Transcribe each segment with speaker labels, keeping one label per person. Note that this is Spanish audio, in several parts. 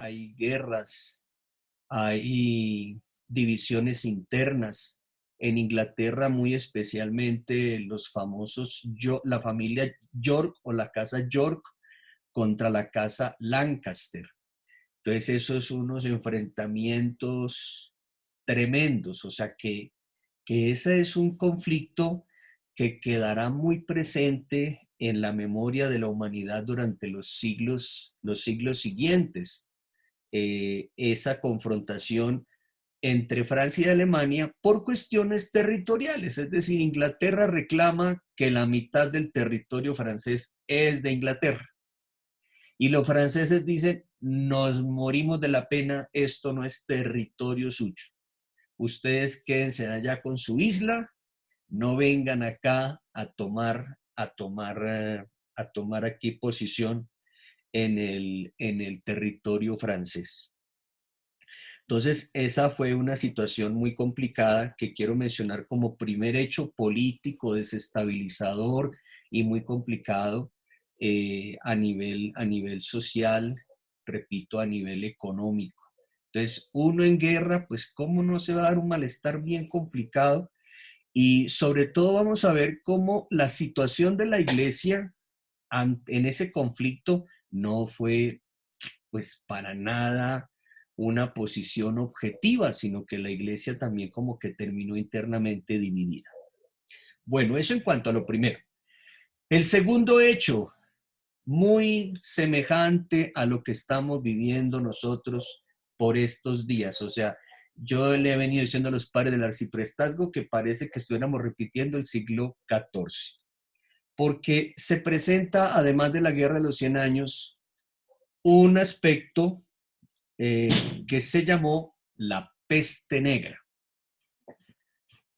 Speaker 1: hay guerras, hay divisiones internas. En Inglaterra, muy especialmente, los famosos, la familia York o la casa York contra la casa Lancaster. Entonces, esos son unos enfrentamientos tremendos, o sea que ese es un conflicto que quedará muy presente en la memoria de la humanidad durante los siglos siguientes. Esa confrontación entre Francia y Alemania por cuestiones territoriales, es decir, Inglaterra reclama que la mitad del territorio francés es de Inglaterra y los franceses dicen, nos morimos de la pena, esto no es territorio suyo. Ustedes quédense allá con su isla, no vengan acá a tomar aquí posición en el territorio francés. Entonces, esa fue una situación muy complicada que quiero mencionar como primer hecho político, desestabilizador y muy complicado a nivel social, repito, a nivel económico. Entonces, uno en guerra, pues, ¿cómo no se va a dar un malestar bien complicado? Y sobre todo vamos a ver cómo la situación de la iglesia en ese conflicto no fue pues para nada una posición objetiva, sino que la iglesia también como que terminó internamente dividida. Bueno, eso en cuanto a lo primero. El segundo hecho, muy semejante a lo que estamos viviendo nosotros por estos días. O sea, yo le he venido diciendo a los padres del arciprestazgo que parece que estuviéramos repitiendo el siglo XIV, porque se presenta, además de la Guerra de los 100 años, un aspecto eh, que se llamó la peste negra.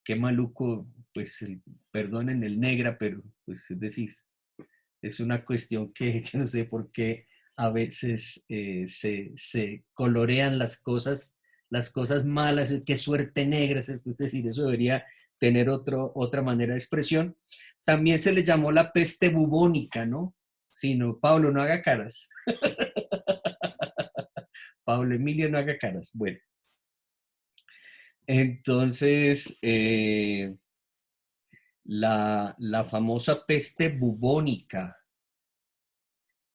Speaker 1: Qué maluco, pues perdonen el negra, pero pues es decir, es una cuestión que yo no sé por qué a veces se colorean las cosas malas, qué suerte negra, es decir, eso debería tener otra manera de expresión. También se le llamó la peste bubónica, ¿no? Si no, Pablo, no haga caras. Pablo Emilio, no haga caras. Bueno, entonces, la famosa peste bubónica.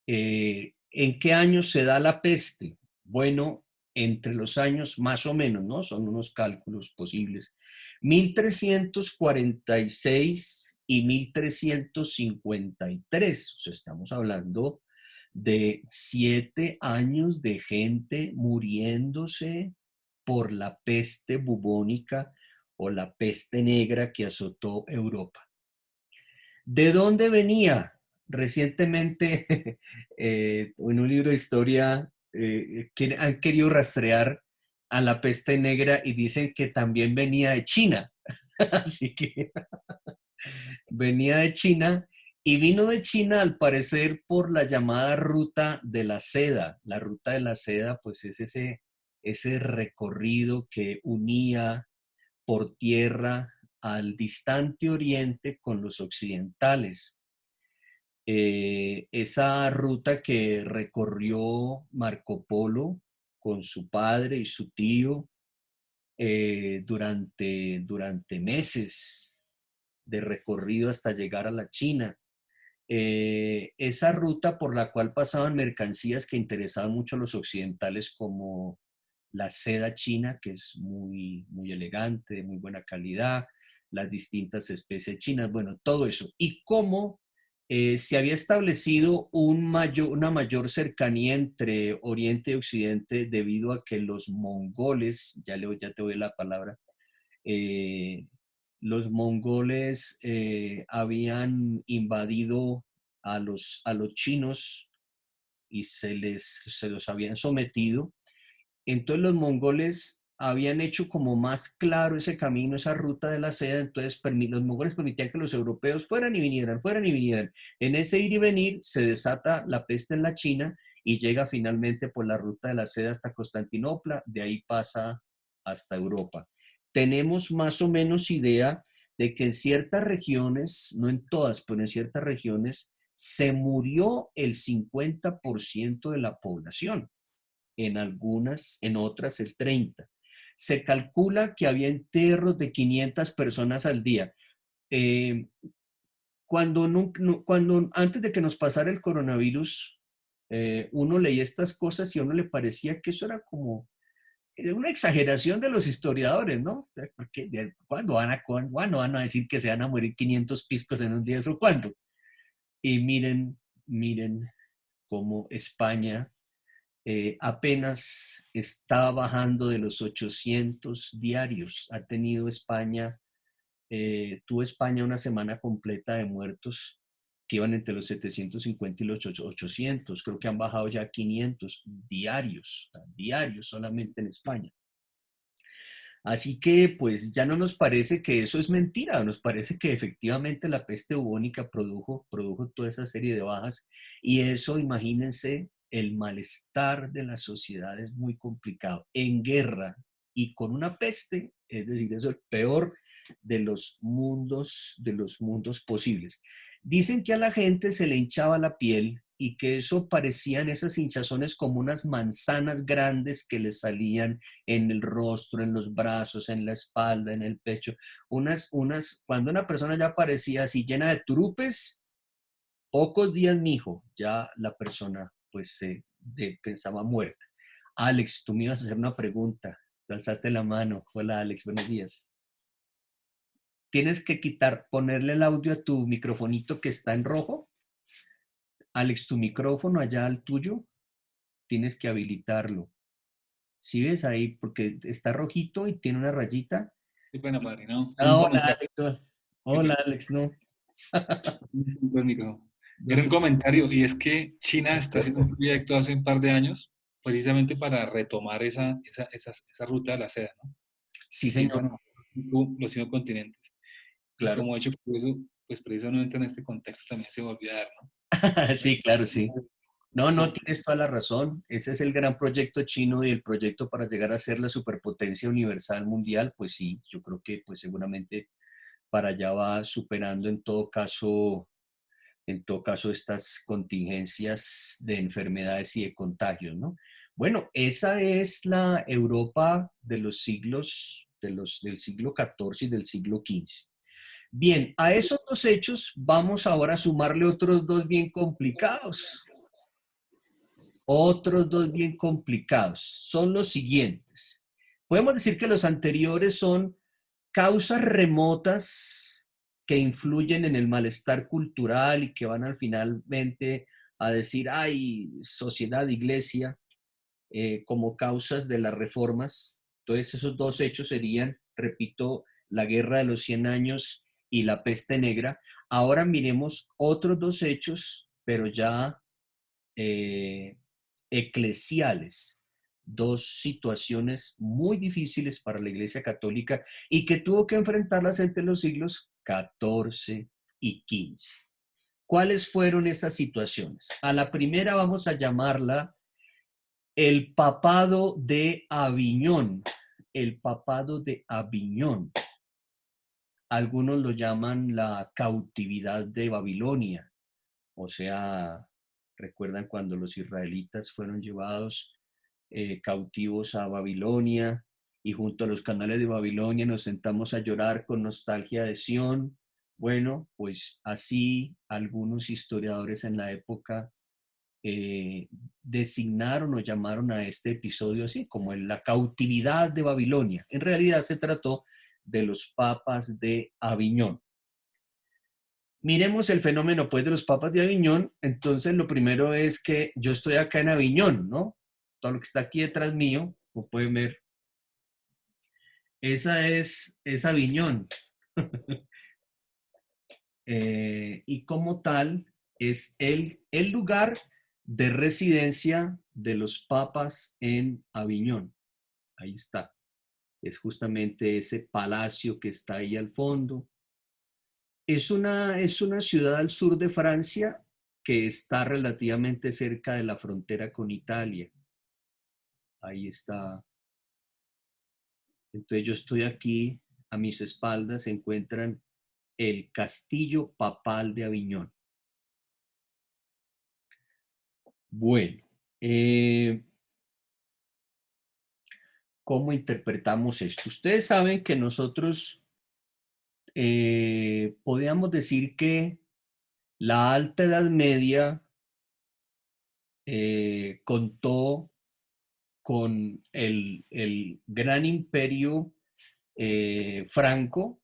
Speaker 1: ¿En qué año se da la peste? Bueno, entre los años más o menos, ¿no? Son unos cálculos posibles. 1346 y 1353. O sea, estamos hablando de 7 años de gente muriéndose por la peste bubónica o la peste negra que azotó Europa. ¿De dónde venía? Recientemente, en un libro de historia, que han querido rastrear a la peste negra y dicen que también venía de China. Así que venía de China y vino de China al parecer por la llamada ruta de la seda. La ruta de la seda, pues es ese recorrido que unía por tierra al distante oriente con los occidentales. Esa ruta que recorrió Marco Polo con su padre y su tío durante meses de recorrido hasta llegar a la China. Esa ruta por la cual pasaban mercancías que interesaban mucho a los occidentales, como la seda china, que es muy, muy elegante, de muy buena calidad, las distintas especies chinas, bueno, todo eso. Y cómo se había establecido una mayor cercanía entre Oriente y Occidente debido a que los mongoles, ya te doy la palabra, eh, los mongoles habían invadido a los chinos y se los habían sometido. Entonces los mongoles habían hecho como más claro ese camino, esa ruta de la seda, entonces los mongoles permitían que los europeos fueran y vinieran, fueran y vinieran. En ese ir y venir se desata la peste en la China y llega finalmente por la ruta de la seda hasta Constantinopla, de ahí pasa hasta Europa. Tenemos más o menos idea de que en ciertas regiones, no en todas, pero en ciertas regiones, se murió el 50% de la población. en otras el 30. Se calcula que había entierros de 500 personas al día. Eh, cuando antes de que nos pasara el coronavirus, uno leía estas cosas y a uno le parecía que eso era como una exageración de los historiadores, ¿no? O sea, ¿cuándo van a decir que se van a morir 500 piscos en un día? ¿Eso cuándo? Y miren cómo España apenas está bajando de los 800 diarios. Ha tenido España, tuvo España una semana completa de muertos que iban entre los 750 y los 800. Creo que han bajado ya 500 diarios, diarios solamente en España. Así que pues ya no nos parece que eso es mentira, nos parece que efectivamente la peste bubónica produjo toda esa serie de bajas y eso, imagínense, el malestar de la sociedad es muy complicado. En guerra y con una peste, es decir, eso es el peor de los mundos posibles. Dicen que a la gente se le hinchaba la piel y que eso parecían esas hinchazones como unas manzanas grandes que le salían en el rostro, en los brazos, en la espalda, en el pecho. Cuando una persona ya parecía así llena de turupes, pocos días, mijo, ya la persona pues pensaba muerta. Alex, tú me ibas a hacer una pregunta. Tú alzaste la mano. Hola, Alex, buenos días. Tienes que ponerle el audio a tu microfonito que está en rojo. Alex, tu micrófono allá al tuyo, tienes que habilitarlo. ¿Sí ves ahí? Porque está rojito y tiene una rayita.
Speaker 2: Qué pena, padre, ¿no? Un
Speaker 1: Hola,
Speaker 2: comentario.
Speaker 1: Alex. Hola,
Speaker 2: Qué
Speaker 1: hola,
Speaker 2: pena.
Speaker 1: Alex, no.
Speaker 2: Era
Speaker 1: No,
Speaker 2: un comentario, y es que China está haciendo un proyecto hace un par de años, precisamente para retomar esa ruta de la seda, ¿no?
Speaker 1: sí,
Speaker 2: Ir
Speaker 1: señor,
Speaker 2: conociendo los 5 continentes. Y
Speaker 1: claro.
Speaker 2: como hecho, por eso, pues precisamente en este contexto también se va a olvidar, ¿no?
Speaker 1: Sí, claro, sí. No, no,
Speaker 2: Como-
Speaker 1: tienes toda la razón. Ese es el gran proyecto chino y el proyecto para llegar a ser la superpotencia universal mundial. Pues sí, yo creo que pues seguramente para allá va superando en todo caso estas contingencias de enfermedades y de contagios, ¿no? Bueno, esa es la Europa de los siglos, del siglo XIV y del siglo XV. Bien, a esos dos hechos vamos ahora a sumarle otros dos bien complicados. Otros dos bien complicados son los siguientes. Podemos decir que los anteriores son causas remotas que influyen en el malestar cultural y que van al finalmente a decir, ay, sociedad, iglesia, como causas de las reformas. Entonces, esos dos hechos serían, repito, la Guerra de los 100 años y la peste negra. Ahora miremos otros dos hechos, pero ya eh, eclesiales, dos situaciones muy difíciles para la Iglesia Católica y que tuvo que enfrentarlas entre los siglos XIV y XV. ¿Cuáles fueron esas situaciones? A la primera vamos a llamarla el papado de Aviñón. El papado de Aviñón. Algunos lo llaman la cautividad de Babilonia. O sea, recuerdan cuando los israelitas fueron llevados cautivos a Babilonia y junto a los canales de Babilonia nos sentamos a llorar con nostalgia de Sión. Bueno, pues así algunos historiadores en la época designaron o llamaron a este episodio así, como la cautividad de Babilonia. En realidad se trató de los papas de Aviñón. Miremos el fenómeno pues de los papas de Aviñón. Entonces lo primero es que yo estoy acá en Aviñón, ¿no? Todo lo que está aquí detrás mío, como pueden ver, es Aviñón. Y como tal es el lugar de residencia de los papas en Aviñón. Ahí está. Es justamente ese palacio que está ahí al fondo. Es una ciudad al sur de Francia que está relativamente cerca de la frontera con Italia. Ahí está. Entonces yo estoy aquí, a mis espaldas se encuentran el castillo papal de Aviñón. Bueno, cómo interpretamos esto. Ustedes saben que nosotros podríamos decir que la Alta Edad Media contó con el gran imperio franco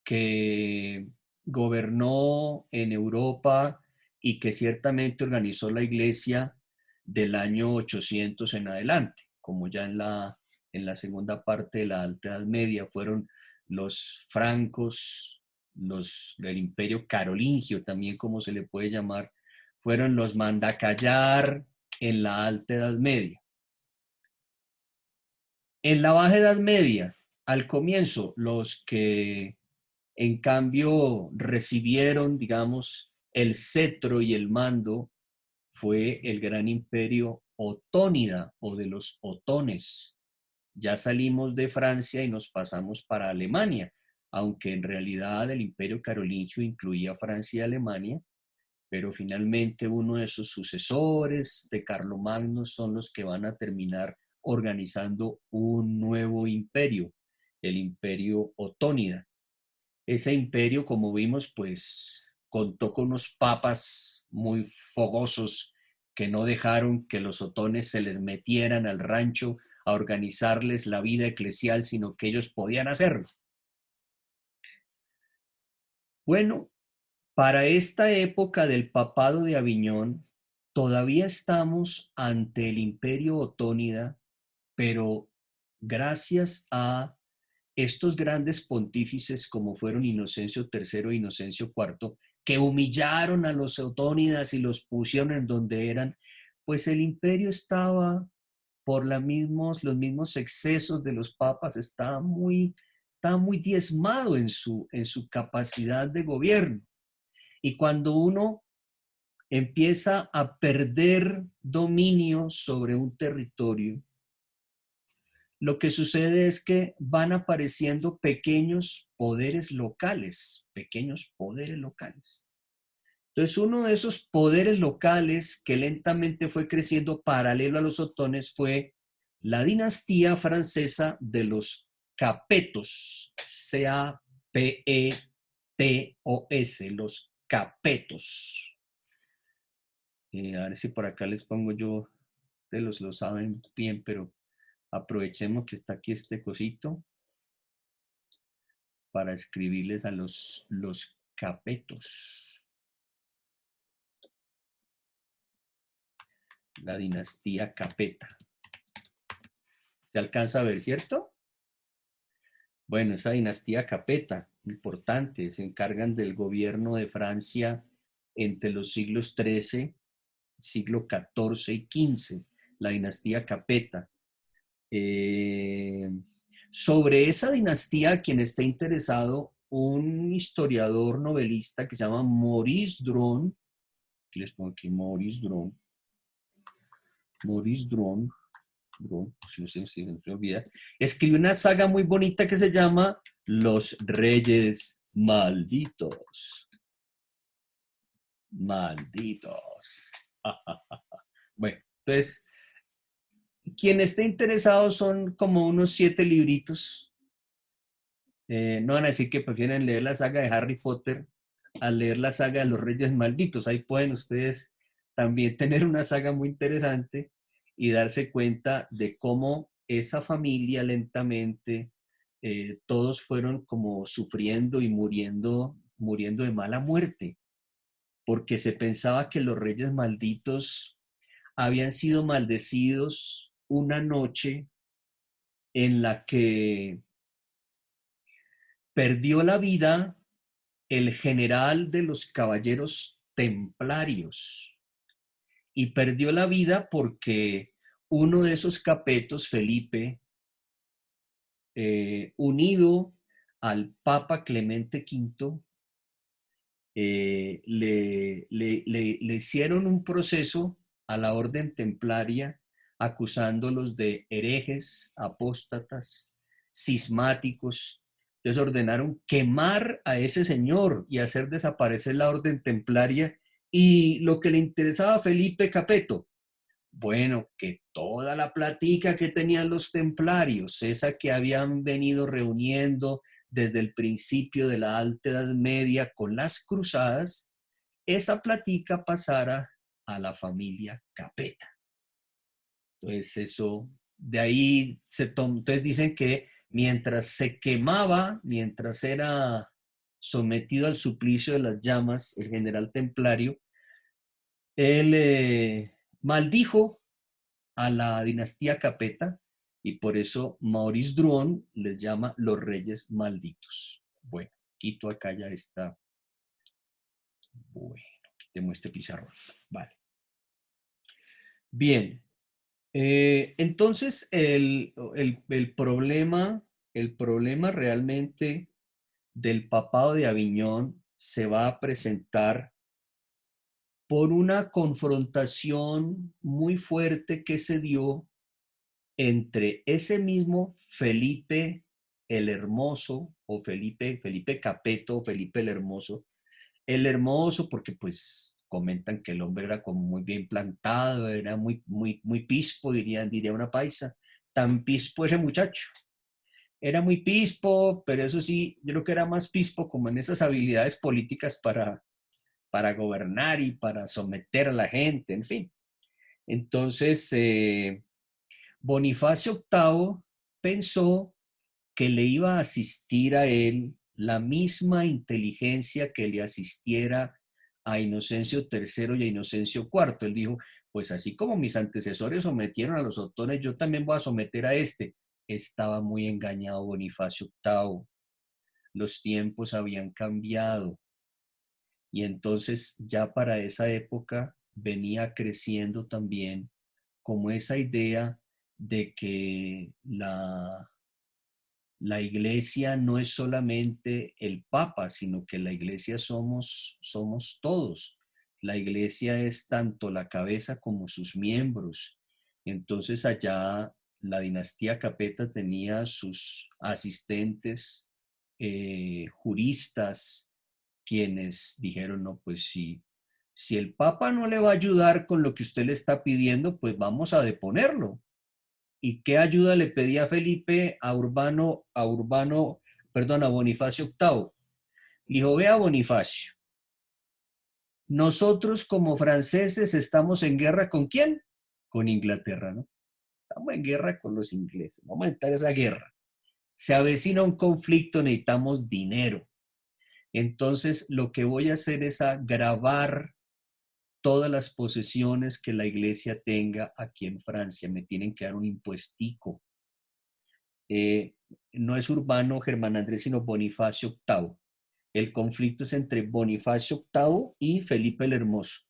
Speaker 1: que gobernó en Europa y que ciertamente organizó la iglesia del año 800 en adelante, como ya en la segunda parte de la Alta Edad Media fueron los francos, del imperio carolingio, también como se le puede llamar, fueron los mandacallar en la Alta Edad Media. En la Baja Edad Media, al comienzo, los que en cambio recibieron, digamos, el cetro y el mando fue el gran imperio otónida o de los otones. Ya salimos de Francia y nos pasamos para Alemania, aunque en realidad el imperio carolingio incluía Francia y Alemania, pero finalmente uno de sus sucesores de Carlomagno son los que van a terminar organizando un nuevo imperio, el imperio otónida. Ese imperio, como vimos, pues contó con unos papas muy fogosos que no dejaron que los otones se les metieran al rancho a organizarles la vida eclesial, sino que ellos podían hacerlo. Bueno, para esta época del papado de Aviñón, todavía estamos ante el imperio otónida, pero gracias a estos grandes pontífices como fueron Inocencio III e Inocencio IV, que humillaron a los otónidas y los pusieron en donde eran, pues el imperio estaba por los mismos excesos de los papas, estaba muy diezmado en su capacidad de gobierno. Y cuando uno empieza a perder dominio sobre un territorio, lo que sucede es que van apareciendo pequeños poderes locales, pequeños poderes locales. Entonces, uno de esos poderes locales que lentamente fue creciendo paralelo a los otones fue la dinastía francesa de los Capetos, C-A-P-E-T-O-S, los Capetos. A ver si por acá les pongo yo, ustedes lo saben bien, pero aprovechemos que está aquí este cosito para escribirles a los Capetos. La dinastía Capeta. ¿Se alcanza a ver, cierto? Bueno, esa dinastía Capeta, importante, se encargan del gobierno de Francia entre los siglos XIII, siglo XIV y XV, la dinastía Capeta. Sobre esa dinastía, quien esté interesado, un historiador novelista que se llama Maurice Dron, aquí les pongo aquí Maurice Dron, si no se olvida, escribe una saga muy bonita que se llama Los Reyes Malditos. Malditos. Bueno, entonces, quien esté interesado son como unos 7 libritos. No van a decir que prefieren leer la saga de Harry Potter a leer la saga de los Reyes Malditos. Ahí pueden ustedes también tener una saga muy interesante y darse cuenta de cómo esa familia lentamente, todos fueron como sufriendo y muriendo de mala muerte, porque se pensaba que los Reyes Malditos habían sido maldecidos una noche en la que perdió la vida el general de los caballeros templarios y perdió la vida porque uno de esos capetos, Felipe, unido al Papa Clemente V, le hicieron un proceso a la orden templaria acusándolos de herejes, apóstatas, cismáticos. Entonces ordenaron quemar a ese señor y hacer desaparecer la orden templaria. Y lo que le interesaba a Felipe Capeto, Bueno, que toda la platica que tenían los templarios, esa que habían venido reuniendo desde el principio de la Alta Edad Media con las cruzadas, esa platica pasara a la familia Capeta. Entonces eso, de ahí se tomó, entonces dicen que mientras se quemaba, mientras era sometido al suplicio de las llamas, el general templario, él maldijo a la dinastía Capeta y por eso Maurice Druon les llama los reyes malditos. Bueno, quito acá ya está. Bueno, quitemos este pizarrón. Vale. Bien, entonces el problema realmente del papado de Aviñón se va a presentar por una confrontación muy fuerte que se dio entre ese mismo Felipe el Hermoso o Felipe Capeto o Felipe el Hermoso porque pues comentan que el hombre era como muy bien plantado, era muy pispo, diría una paisa, tan pispo ese muchacho. Era muy pispo, pero eso sí, yo creo que era más pispo como en esas habilidades políticas para gobernar y para someter a la gente, en fin. Entonces, Bonifacio VIII pensó que le iba a asistir a él la misma inteligencia que le asistiera a Inocencio III y a Inocencio IV. Él dijo, pues así como mis antecesores sometieron a los otones, yo también voy a someter a este. Estaba muy engañado Bonifacio VIII. Los tiempos habían cambiado y entonces ya para esa época venía creciendo también como esa idea de que la iglesia no es solamente el papa, sino que la iglesia somos todos. La iglesia es tanto la cabeza como sus miembros. Entonces allá la dinastía Capeta tenía sus asistentes, juristas, quienes dijeron, no, pues si el papa no le va a ayudar con lo que usted le está pidiendo, pues vamos a deponerlo. ¿Y qué ayuda le pedía Felipe a Bonifacio VIII? Le dijo, vea Bonifacio, nosotros como franceses estamos en guerra ¿con quién? Con Inglaterra, ¿no? Estamos en guerra con los ingleses, vamos a entrar a esa guerra. Se avecina un conflicto, necesitamos dinero. Entonces, lo que voy a hacer es a grabar todas las posesiones que la iglesia tenga aquí en Francia. Me tienen que dar un impuestico. eh, no es Urbano Germán Andrés, sino Bonifacio VIII. El conflicto es entre Bonifacio VIII y Felipe el Hermoso.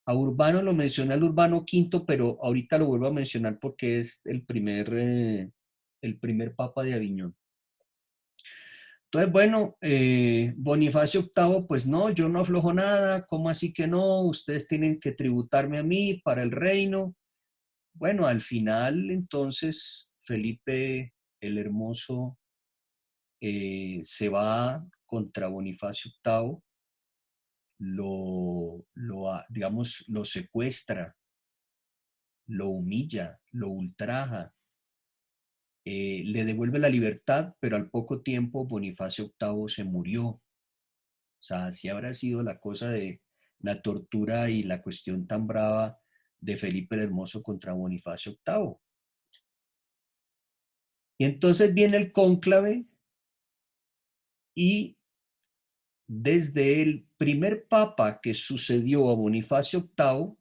Speaker 1: A Urbano lo menciona el Urbano V, pero ahorita lo vuelvo a mencionar porque es el primer papa de Aviñón. Entonces, bueno, Bonifacio VIII, pues no, yo no aflojo nada, ¿cómo así que no? Ustedes tienen que tributarme a mí para el reino. Bueno, al final, entonces, Felipe el Hermoso se va contra Bonifacio VIII, digamos, lo secuestra, lo humilla, lo ultraja, le devuelve la libertad, pero al poco tiempo Bonifacio VIII se murió. O sea, así habrá sido la cosa de la tortura y la cuestión tan brava de Felipe el Hermoso contra Bonifacio VIII. Y entonces viene el cónclave y desde el primer papa que sucedió a Bonifacio VIII,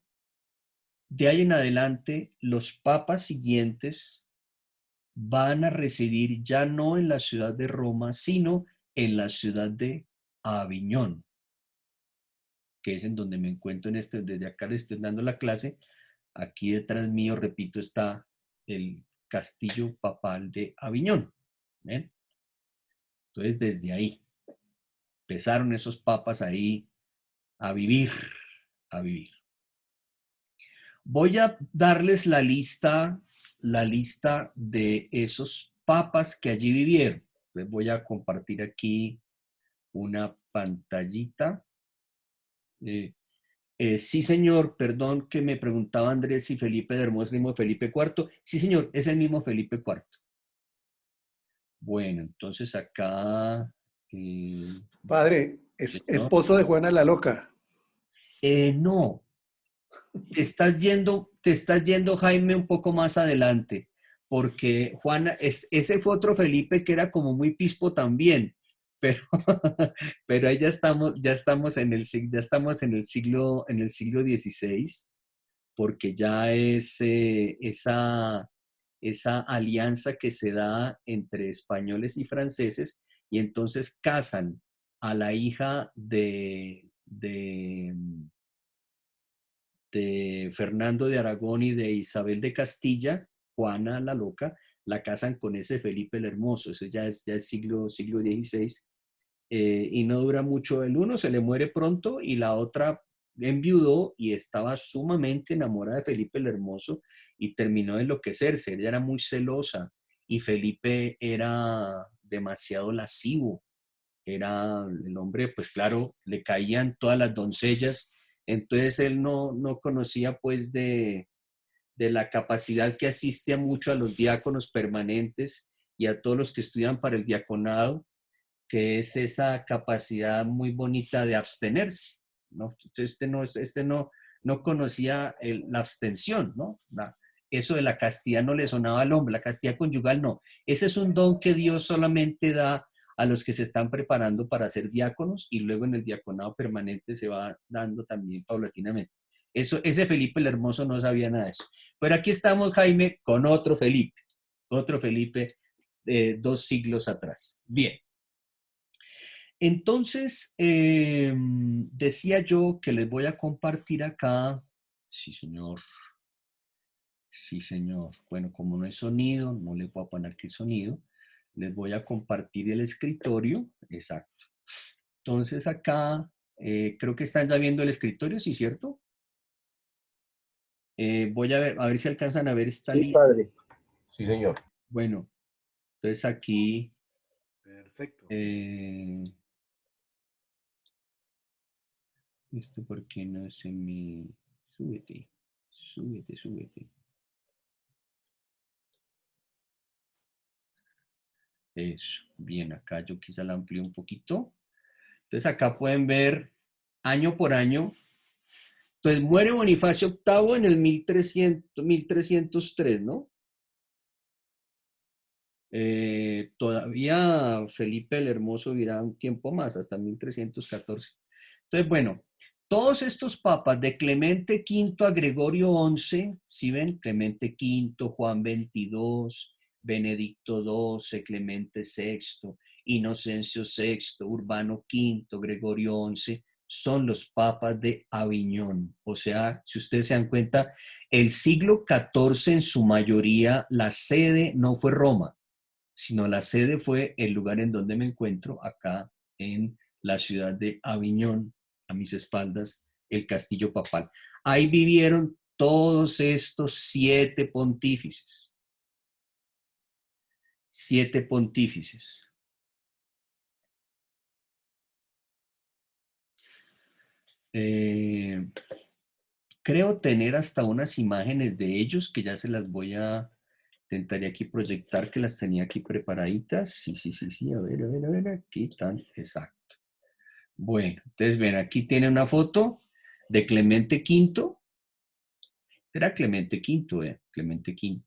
Speaker 1: de ahí en adelante los papas siguientes van a residir ya no en la ciudad de Roma, sino en la ciudad de Aviñón, que es en donde me encuentro desde acá les estoy dando la clase. Aquí detrás mío, repito, está el castillo papal de Aviñón. ¿Ven? Entonces, desde ahí empezaron esos papas ahí a vivir, a vivir. Voy a darles la lista de esos papas que allí vivieron. Les voy a compartir aquí una pantallita. Eh, Sí, señor, perdón que me preguntaba Andrés si Felipe de Hermoso es el mismo Felipe IV. Sí, señor, es el mismo Felipe IV. Bueno, entonces acá,
Speaker 3: Padre, es
Speaker 1: señor.
Speaker 3: esposo de Juana la Loca.
Speaker 1: No, te estás yendo, Jaime, un poco más adelante, porque Juana, ese fue otro Felipe que era como muy pispo también, pero, pero ahí ya estamos ya estamos en el siglo XVI, porque ya es esa alianza que se da entre españoles y franceses, y entonces casan a la hija de Fernando de Aragón y de Isabel de Castilla, Juana la Loca, la casan con ese Felipe el Hermoso, eso ya es siglo XVI, y no dura mucho. El uno se le muere pronto y la otra enviudó y estaba sumamente enamorada de Felipe el Hermoso y terminó de enloquecerse. Ella era muy celosa y Felipe era demasiado lascivo. Era el hombre, pues claro, le caían todas las doncellas, entonces él no conocía pues de la capacidad que asiste a mucho a los diáconos permanentes y a todos los que estudian para el diaconado, que es esa capacidad muy bonita de abstenerse, ¿no? Entonces, no conocía la abstención, ¿no? Eso de la castidad no le sonaba al hombre, la castidad conyugal no. Ese es un don que Dios solamente da a los que se están preparando para ser diáconos y luego en el diaconado permanente se va dando también paulatinamente. Ese Felipe el Hermoso no sabía nada de eso. Pero aquí estamos, Jaime, con otro Felipe de 2 siglos atrás. Bien. Entonces, decía yo que les voy a compartir acá. Sí, señor. Sí, señor. Bueno, como no hay sonido, no le puedo poner aquí sonido. Les voy a compartir el escritorio. Exacto. Entonces acá, creo que están ya viendo el escritorio, ¿sí, cierto? Voy a ver si alcanzan a ver esta
Speaker 4: Sí,
Speaker 1: lista.
Speaker 4: padre. Sí, señor.
Speaker 1: Bueno, entonces aquí,
Speaker 2: Perfecto.
Speaker 1: ¿esto por qué no se me... Súbete, súbete, súbete. Eso, bien, acá yo quizá la amplío un poquito. Entonces acá pueden ver año por año. Entonces muere Bonifacio VIII en el 1303, ¿no? Todavía Felipe el Hermoso vivirá un tiempo más, hasta 1314. Entonces, bueno, todos estos papas, de Clemente V a Gregorio XI, ¿sí ven? Clemente V, Juan XXII, Benedicto XII, Clemente VI, Inocencio VI, Urbano V, Gregorio XI, son los papas de Aviñón. O sea, si ustedes se dan cuenta, el siglo XIV en su mayoría, la sede no fue Roma, sino la sede fue el lugar en donde me encuentro, acá en la ciudad de Aviñón, a mis espaldas, el castillo papal. Ahí vivieron todos estos 7 pontífices. 7 pontífices. Creo tener hasta unas imágenes de ellos que ya se las voy a intentar aquí proyectar, que las tenía aquí preparaditas. Sí, sí, sí, sí. A ver, aquí están. Exacto. Bueno, entonces ven, aquí tiene una foto de Clemente V. Era Clemente V, Clemente V.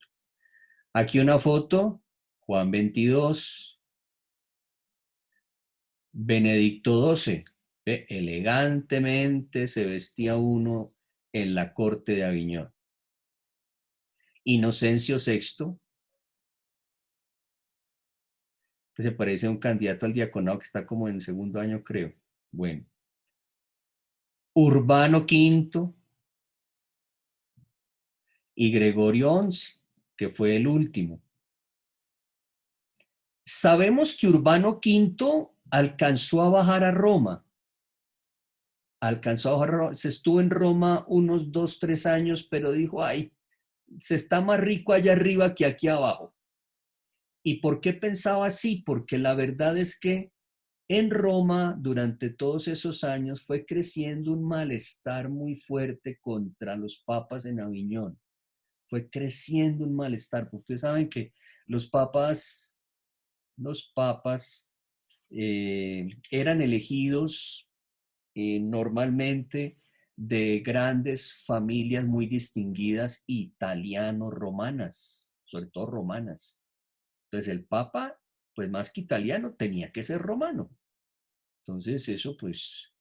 Speaker 1: Aquí una foto, Juan XXII, Benedicto XII. Ve, elegantemente se vestía uno en la corte de Aviñón. Inocencio VI, que se parece a un candidato al diaconado que está como en segundo año, creo. Bueno. Urbano V y Gregorio XI, que fue el último. Sabemos que Urbano V alcanzó a bajar a Roma. Se estuvo en Roma unos 2, 3 años, pero dijo, ay, se está más rico allá arriba que aquí abajo. ¿Y por qué pensaba así? Porque la verdad es que En Roma, durante todos esos años, fue creciendo un malestar muy fuerte contra los papas en Aviñón. Fue creciendo un malestar, porque ustedes saben que los papas, los papas eran elegidos normalmente de grandes familias muy distinguidas italiano-romanas, sobre todo romanas. Entonces el papa, pues más que italiano, tenía que ser romano. Entonces eso pues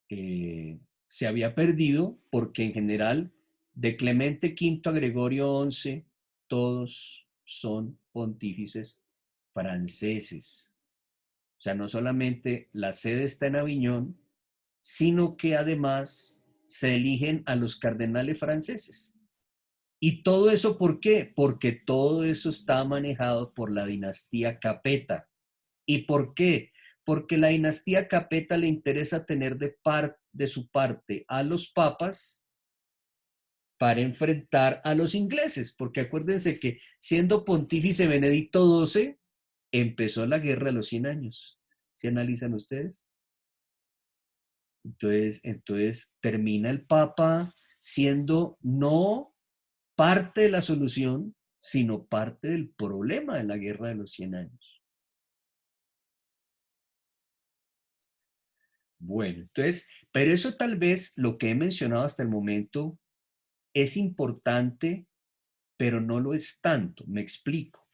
Speaker 1: se había perdido porque en general de Clemente V a Gregorio XI todos son pontífices franceses. O sea, no solamente la sede está en Aviñón, sino que además se eligen a los cardenales franceses. ¿Y todo eso por qué? Porque todo eso está manejado por la dinastía Capeta. ¿Y por qué? Porque la dinastía Capeta le interesa tener de su parte a los papas para enfrentar a los ingleses, porque acuérdense que siendo pontífice Benedicto XII, empezó la guerra de los 100 años. ¿Se analizan ustedes? Entonces termina el Papa siendo no parte de la solución, sino parte del problema de la guerra de los 100 años. Bueno, entonces, pero eso tal vez lo que he mencionado hasta el momento es importante, pero no lo es tanto. Me explico.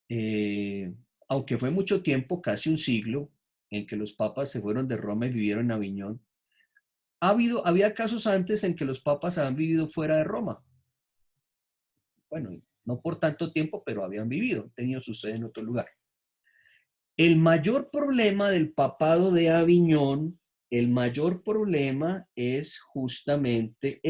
Speaker 1: Eh, Aunque fue mucho tiempo, casi un siglo, en que los papas se fueron de Roma y vivieron en Aviñón, había casos antes en que los papas habían vivido fuera de Roma. Bueno, no por tanto tiempo, pero habían vivido, tenido su sede en otro lugar. El mayor problema del papado de Aviñón, el mayor problema es justamente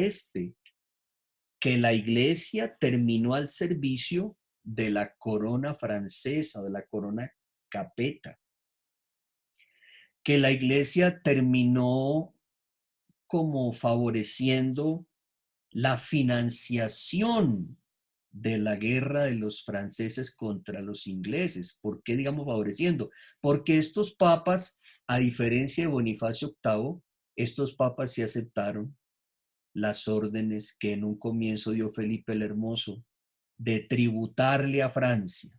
Speaker 1: que la iglesia terminó al servicio de la corona francesa, de la corona capeta, que la iglesia terminó como favoreciendo la financiación de la guerra de los franceses contra los ingleses. ¿Por qué, digamos, favoreciendo? Porque estos papas, a diferencia de Bonifacio VIII, estos papas sí aceptaron las órdenes que en un comienzo dio Felipe el Hermoso de tributarle a Francia.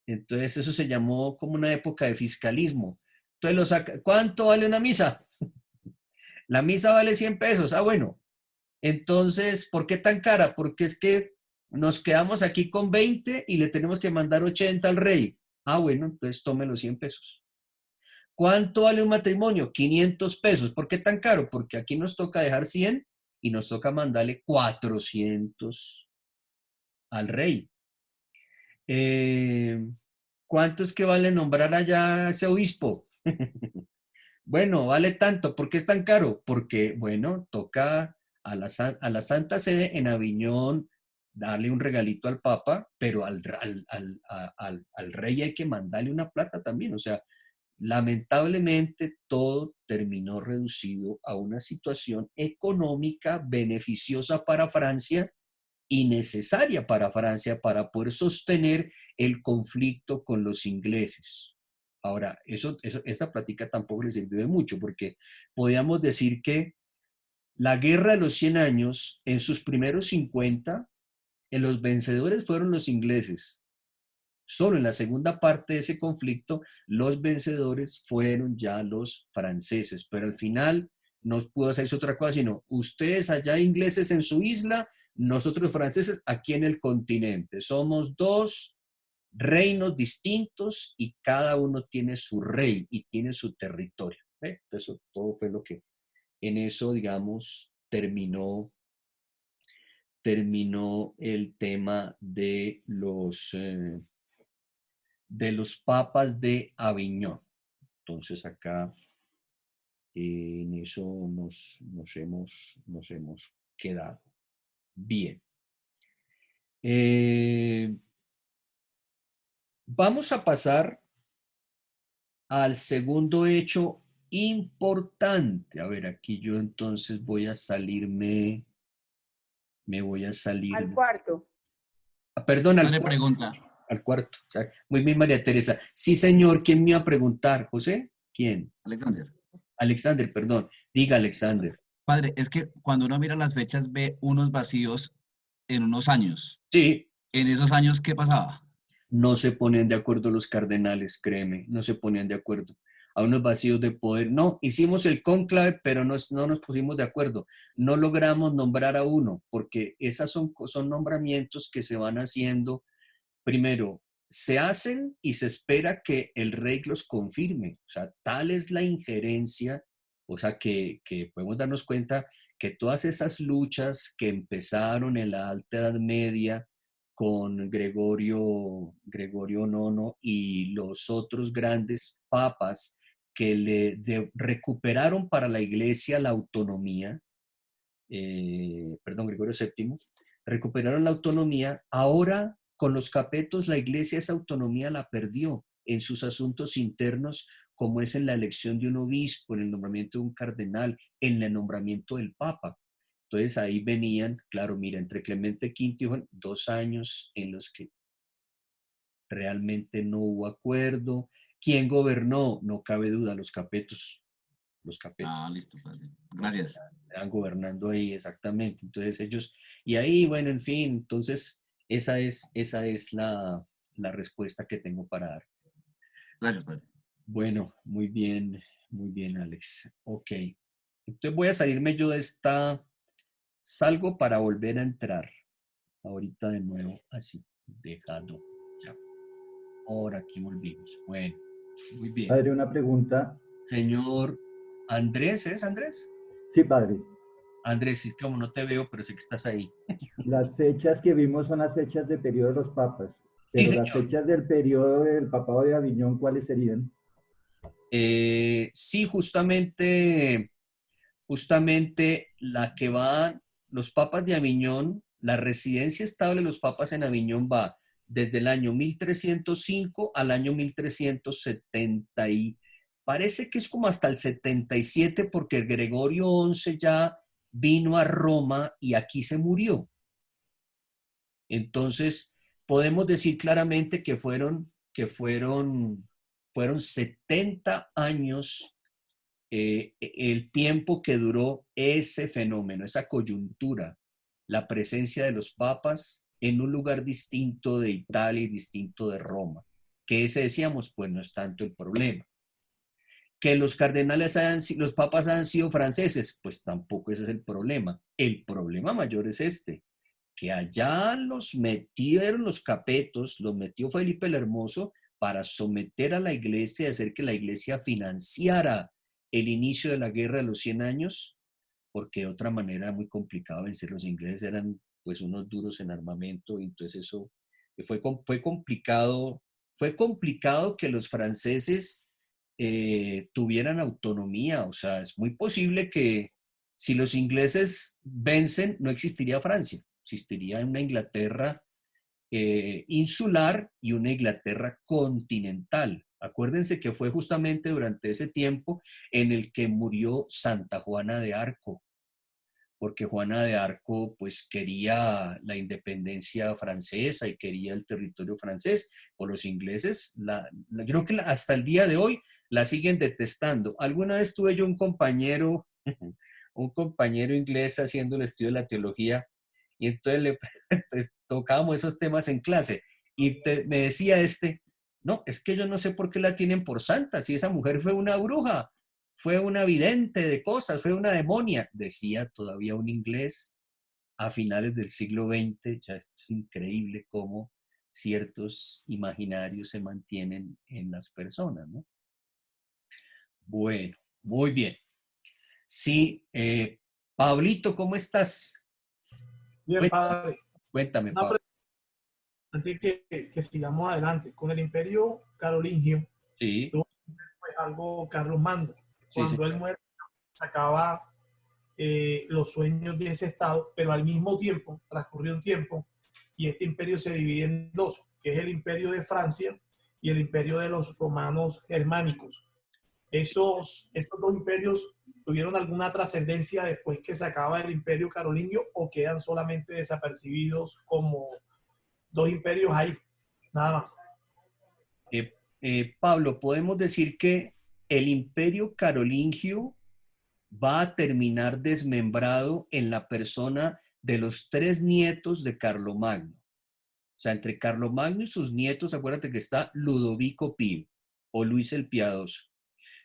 Speaker 1: Entonces eso se llamó como una época de fiscalismo. Entonces, ¿cuánto vale una misa? La misa vale 100 pesos. Ah, bueno. Entonces, ¿por qué tan cara? Porque es que nos quedamos aquí con 20 y le tenemos que mandar 80 al rey. Ah, bueno, entonces tome los 100 pesos. ¿Cuánto vale un matrimonio? 500 pesos. ¿Por qué tan caro? Porque aquí nos toca dejar 100 y nos toca mandarle 400 al rey. Eh, ¿Cuánto es que vale nombrar allá ese obispo? Bueno, vale tanto. ¿Por qué es tan caro? Porque, bueno, toca a la Santa Sede en Aviñón darle un regalito al Papa, pero al rey hay que mandarle una plata también. O sea, lamentablemente todo terminó reducido a una situación económica beneficiosa para Francia y necesaria para Francia para poder sostener el conflicto con los ingleses. Ahora, esta plática tampoco le sirvió de mucho porque podíamos decir que la guerra de los 100 años, en sus primeros 50, los vencedores fueron los ingleses. Solo en la segunda parte de ese conflicto, los vencedores fueron ya los franceses, pero al final no pudo hacerse otra cosa, sino ustedes allá ingleses en su isla, nosotros franceses aquí en el continente. Somos dos reinos distintos y cada uno tiene su rey y tiene su territorio. Eso todo fue lo que en eso, digamos, terminó el tema de los papas de Aviñón. Entonces acá en eso nos hemos quedado. Bien. Vamos a pasar al segundo hecho importante. A ver, aquí yo entonces voy a salirme, me voy a salir.
Speaker 4: Al cuarto.
Speaker 1: Perdón, al
Speaker 5: Una
Speaker 1: cuarto.
Speaker 5: pregunta.
Speaker 1: al cuarto. O sea, muy bien, María Teresa. Sí, señor, ¿quién me iba a preguntar? ¿José? ¿Quién?
Speaker 4: Alexander.
Speaker 1: Alexander, perdón. Diga, Alexander.
Speaker 4: Padre, es que cuando uno mira las fechas ve unos vacíos en unos años.
Speaker 1: Sí,
Speaker 4: En esos años, ¿qué pasaba?
Speaker 1: no se ponían de acuerdo los cardenales, créeme, no se ponían de acuerdo. A unos vacíos de poder. No, hicimos el cónclave, pero no nos pusimos de acuerdo. No logramos nombrar a uno, porque esas son nombramientos que se van haciendo. Primero, se hacen y se espera que el rey los confirme. O sea, tal es la injerencia, o sea, que podemos darnos cuenta que todas esas luchas que empezaron en la Alta Edad Media con Gregorio IX y los otros grandes papas que recuperaron para la iglesia la autonomía, perdón, Gregorio VII, recuperaron la autonomía. Ahora, con los capetos, la iglesia esa autonomía la perdió en sus asuntos internos, como es en la elección de un obispo, en el nombramiento de un cardenal, en el nombramiento del papa. Entonces ahí venían, claro, mira, entre Clemente V y Juan, 2 años en los que realmente no hubo acuerdo. ¿Quién gobernó? No cabe duda, los capetos. Los capetos.
Speaker 4: Ah, listo, padre. Gracias.
Speaker 1: Estaban gobernando ahí, exactamente. Entonces ellos, y ahí, bueno, en fin, entonces esa es la respuesta que tengo para dar.
Speaker 4: Gracias, padre.
Speaker 1: Bueno, muy bien, Alex. Ok. Entonces voy a salirme yo de esta, salgo para volver a entrar. Ahorita de nuevo, así, dejado. Ya. Ahora aquí volvimos. Bueno, muy bien.
Speaker 5: Padre, una pregunta.
Speaker 1: Señor Andrés, ¿es Andrés?
Speaker 5: Sí, padre.
Speaker 1: Andrés, es como no te veo, pero sé que estás ahí.
Speaker 5: Las fechas que vimos son las fechas del periodo de los papas.
Speaker 1: Sí,
Speaker 5: Pero las
Speaker 1: señor.
Speaker 5: fechas del periodo del papado de Aviñón, ¿cuáles serían?
Speaker 1: Sí, justamente la que va, los papas de Aviñón, la residencia estable de los papas en Aviñón va desde el año 1305 al año 1370 y parece que es como hasta el 77 porque el Gregorio XI ya vino a Roma y aquí se murió. Entonces, podemos decir claramente fueron 70 años el tiempo que duró ese fenómeno, esa coyuntura, la presencia de los papas en un lugar distinto de Italia y distinto de Roma. Que ese decíamos, pues no es tanto el problema. Que los cardenales los papas han sido franceses, pues tampoco ese es el problema. El problema mayor es este, que allá los metieron los capetos, los metió Felipe el Hermoso para someter a la iglesia y hacer que la iglesia financiara el inicio de la guerra de los 100 años, porque de otra manera era muy complicado vencer. Los ingleses eran pues unos duros en armamento y entonces eso fue complicado que los franceses tuvieran autonomía. O sea, es muy posible que si los ingleses vencen, no existiría Francia, existiría una Inglaterra insular y una Inglaterra continental. Acuérdense que fue justamente durante ese tiempo en el que murió Santa Juana de Arco, porque Juana de Arco pues quería la independencia francesa y quería el territorio francés, o los ingleses, yo creo que hasta el día de hoy la siguen detestando. Alguna vez tuve yo un compañero, un compañero inglés haciendo el estudio de la teología, y entonces pues, tocábamos esos temas en clase, y me decía no, es que yo no sé por qué la tienen por santa, si esa mujer fue una bruja, fue una vidente de cosas, fue una demonia, decía todavía un inglés a finales del siglo XX. Ya es increíble cómo ciertos imaginarios se mantienen en las personas, ¿no? Bueno, muy bien. Sí, Pablito, ¿cómo estás?
Speaker 6: Bien, padre.
Speaker 1: Cuéntame,
Speaker 6: Una
Speaker 1: Pablo.
Speaker 6: pregunta antes que sigamos adelante. Con el Imperio Carolingio,
Speaker 1: Sí,
Speaker 6: tuvo pues, algo Carlos Mando.
Speaker 1: sí,
Speaker 6: Cuando él
Speaker 1: señor.
Speaker 6: muere, sacaba los sueños de ese estado, pero al mismo tiempo, transcurrió un tiempo, y este imperio se divide en dos, que es el Imperio de Francia y el Imperio de los romanos germánicos. Esos dos imperios tuvieron alguna trascendencia después que se acaba el Imperio Carolingio o quedan solamente desapercibidos como dos imperios ahí. Nada más.
Speaker 1: Pablo, podemos decir que el imperio carolingio va a terminar desmembrado en la persona de los 3 nietos de Carlomagno. O sea, entre Carlomagno y sus nietos, acuérdate que está Ludovico Pío o Luis el Piadoso.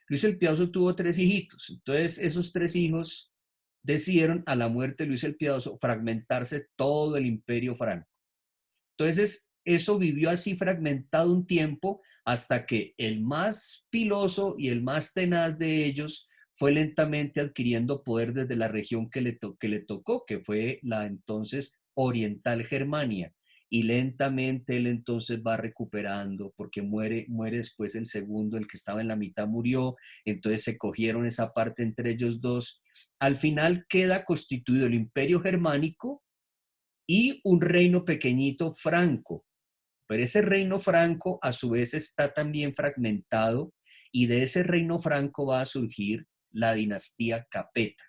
Speaker 1: Luis el Piadoso tuvo 3 hijitos. Entonces, esos 3 hijos decidieron a la muerte de Luis el Piadoso fragmentarse todo el imperio franco. Entonces, eso vivió así fragmentado un tiempo hasta que el más piloso y el más tenaz de ellos fue lentamente adquiriendo poder desde la región que le tocó, que fue la entonces Oriental Germania. Y lentamente él entonces va recuperando, porque muere después el segundo, el que estaba en la mitad murió, entonces se cogieron esa parte entre ellos dos. Al final queda constituido el Imperio Germánico y un reino pequeñito franco. Pero ese reino franco a su vez está también fragmentado y de ese reino franco va a surgir la dinastía Capeta,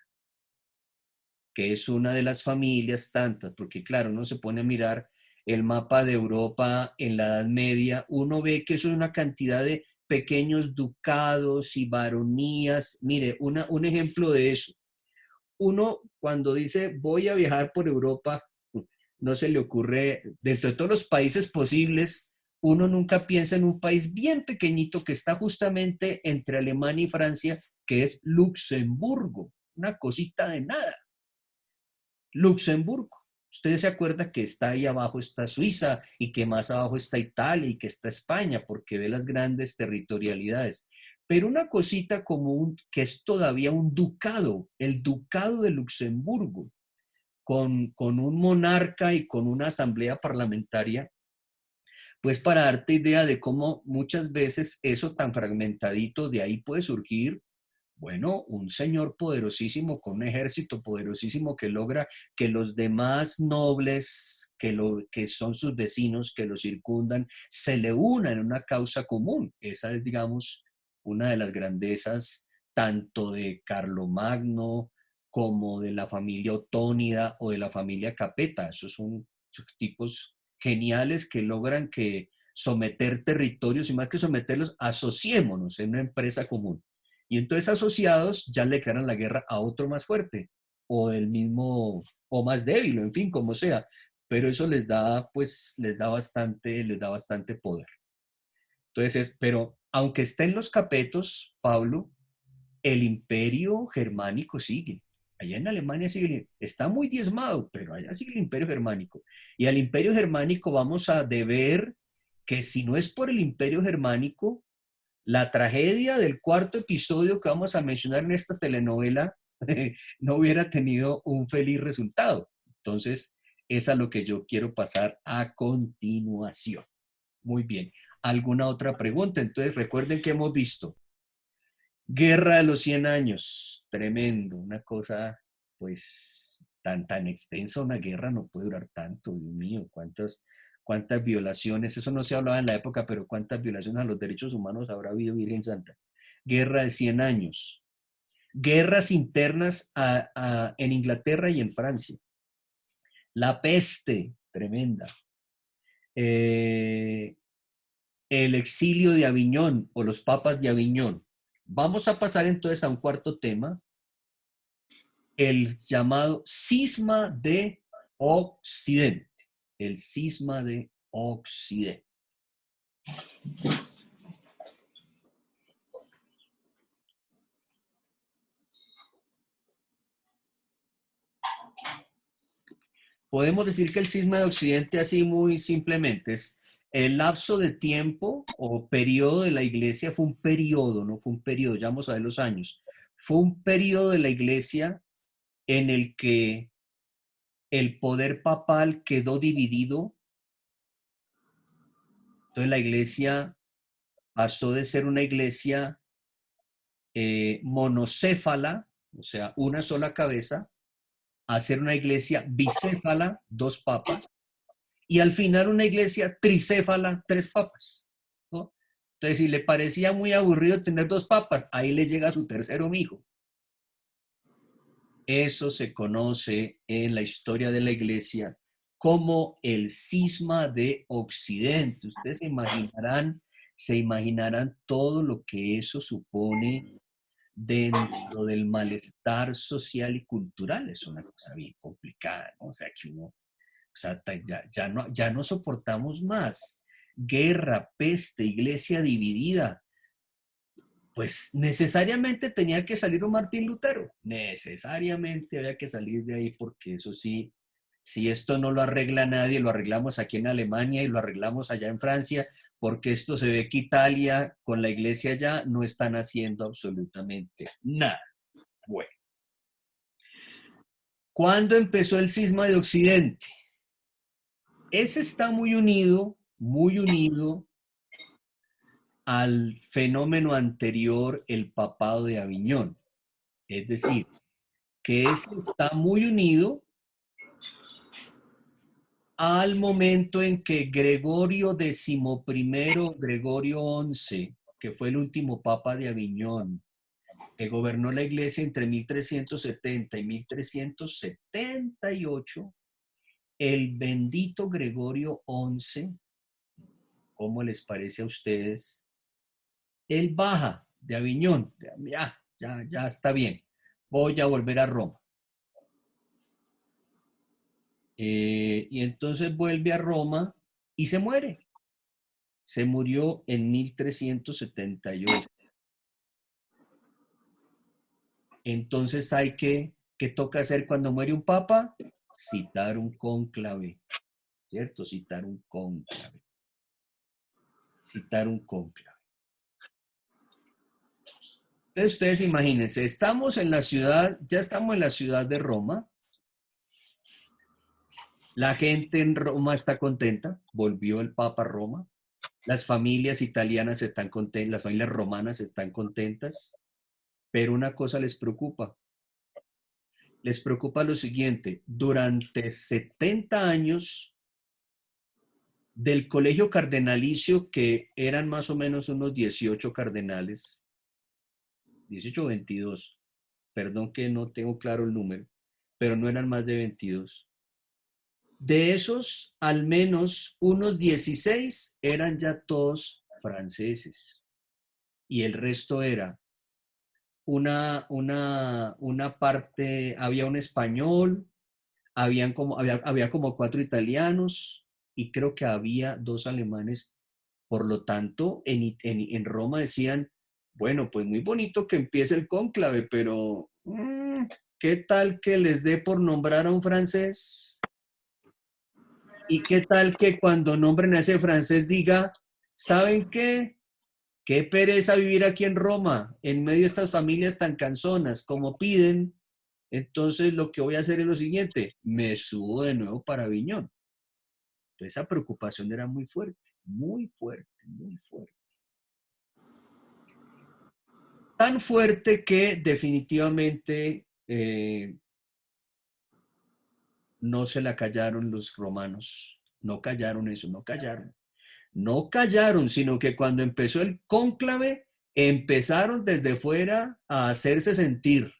Speaker 1: que es una de las familias tantas, porque claro, uno se pone a mirar el mapa de Europa en la Edad Media, uno ve que eso es una cantidad de pequeños ducados y baronías. Mire, un ejemplo de eso. Uno cuando dice voy a viajar por Europa, no se le ocurre, dentro de todos los países posibles, uno nunca piensa en un país bien pequeñito que está justamente entre Alemania y Francia, que es Luxemburgo, una cosita de nada. Luxemburgo. Usted se acuerda que está ahí abajo está Suiza y que más abajo está Italia y que está España, porque ve las grandes territorialidades. Pero una cosita como que es todavía un ducado, el ducado de Luxemburgo, con un monarca y con una asamblea parlamentaria, pues para darte idea de cómo muchas veces eso tan fragmentadito, de ahí puede surgir, bueno, un señor poderosísimo con un ejército poderosísimo que logra que los demás nobles que son sus vecinos, que lo circundan, se le unan en una causa común. Esa es, digamos, una de las grandezas tanto de Carlomagno como de la familia Otónida o de la familia Capeta. Esos son tipos geniales que logran que someter territorios y más que someterlos, asociémonos en una empresa común. Y entonces asociados ya le declaran la guerra a otro más fuerte o del mismo o más débil, o en fin, como sea. Pero eso les da, pues, les da bastante poder. Entonces, pero aunque estén los capetos, Pablo, el imperio germánico sigue. Allá en Alemania sigue, está muy diezmado, pero allá sigue el imperio germánico. Y al imperio germánico vamos a deber que si no es por el imperio germánico, la tragedia del 4.º episodio que vamos a mencionar en esta telenovela no hubiera tenido un feliz resultado. Entonces, es a lo que yo quiero pasar a continuación. Muy bien. ¿Alguna otra pregunta? Entonces, recuerden que hemos visto Guerra de los 100 años. Tremendo. Una cosa, pues, tan extensa. Una guerra no puede durar tanto. Dios mío, cuántas violaciones. Eso no se hablaba en la época, pero cuántas violaciones a los derechos humanos habrá habido, Virgen Santa. Guerra de 100 años. Guerras internas en Inglaterra y en Francia. La peste, tremenda. El exilio de Aviñón o los papas de Aviñón. Vamos a pasar entonces a un cuarto tema, el llamado cisma de Occidente. El cisma de Occidente. Podemos decir que el cisma de Occidente, así muy simplemente, es el lapso de tiempo o periodo de la iglesia. Fue un periodo, no fue un periodo, ya vamos a ver los años. Fue un periodo de la iglesia en el que el poder papal quedó dividido. Entonces la iglesia pasó de ser una iglesia monocéfala, o sea, una sola cabeza, a ser una iglesia bicéfala, 2 papas, y al final una iglesia tricéfala, 3 papas, ¿no? Entonces, si le parecía muy aburrido tener 2 papas, ahí le llega su tercero hijo. Eso se conoce en la historia de la iglesia como el cisma de Occidente. Ustedes se imaginarán todo lo que eso supone dentro del malestar social y cultural. Es una cosa bien complicada, ¿no? O sea, que uno, o sea, ya no soportamos más. Guerra, peste, iglesia dividida. Pues necesariamente tenía que salir un Martín Lutero. Necesariamente había que salir de ahí porque eso sí, si esto no lo arregla nadie, lo arreglamos aquí en Alemania y lo arreglamos allá en Francia, porque esto se ve que Italia con la iglesia ya no están haciendo absolutamente nada. Bueno, ¿cuándo empezó el cisma de Occidente? Ese está muy unido al fenómeno anterior, el papado de Aviñón. Es decir, que ese está muy unido al momento en que Gregorio XI, Gregorio XI, que fue el último papa de Aviñón, que gobernó la iglesia entre 1370 y 1378, el bendito Gregorio XI, ¿cómo les parece a ustedes? Él baja de Aviñón, ya está bien, voy a volver a Roma. Y entonces vuelve a Roma y se muere. Se murió en 1378. Entonces ¿qué toca hacer cuando muere un papa? Citar un cónclave, ¿cierto? Citar un cónclave. Citar un cónclave. Entonces ustedes imagínense, ya estamos en la ciudad de Roma. La gente en Roma está contenta, volvió el papa a Roma. Las familias italianas están contentas, las familias romanas están contentas, pero una cosa les preocupa. Les preocupa lo siguiente: durante 70 años del colegio cardenalicio, que eran más o menos unos 18 cardenales, 18 o 22, perdón que no tengo claro el número, pero no eran más de 22. De esos, al menos unos 16 eran ya todos franceses y el resto era una parte, había un español, había como 4 italianos y creo que había 2 alemanes. Por lo tanto, en Roma decían, bueno, pues muy bonito que empiece el cónclave, pero ¿qué tal que les dé por nombrar a un francés? ¿Y qué tal que cuando nombren a ese francés diga, ¿saben qué? Qué pereza vivir aquí en Roma, en medio de estas familias tan cansonas como piden. Entonces lo que voy a hacer es lo siguiente, me subo de nuevo para Aviñón. Entonces esa preocupación era muy fuerte, muy fuerte, muy fuerte. Tan fuerte que definitivamente no se la callaron los romanos. No callaron eso, no callaron. No callaron, sino que cuando empezó el cónclave, empezaron desde fuera a hacerse sentir.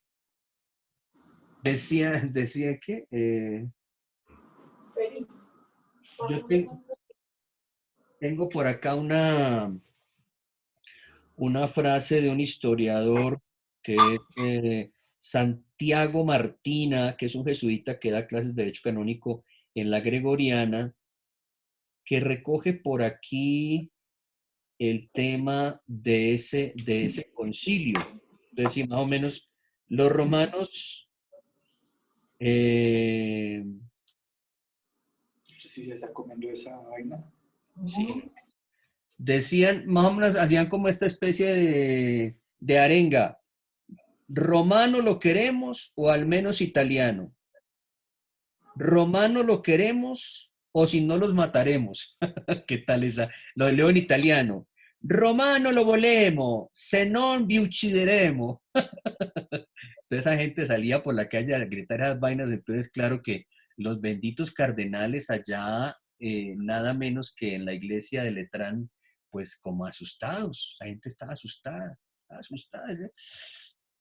Speaker 1: Decía que yo tengo por acá una frase de un historiador que es Santiago Martina, que es un jesuita que da clases de Derecho Canónico en la Gregoriana, que recoge por aquí el tema de ese concilio. Entonces, sí, más o menos, los romanos
Speaker 3: Sí, se está comiendo esa vaina.
Speaker 1: sí, decían, más o menos, hacían como esta especie de arenga. Romano lo queremos o al menos italiano. Romano lo queremos o si no los mataremos. ¿Qué tal esa? Lo leo en italiano. Romano lo volemos, se non vi uccideremo. Entonces esa gente salía por la calle a gritar esas vainas. Entonces, claro que los benditos cardenales allá, nada menos que en la iglesia de Letrán, pues como asustados. La gente estaba asustada, asustada. ¿Sí?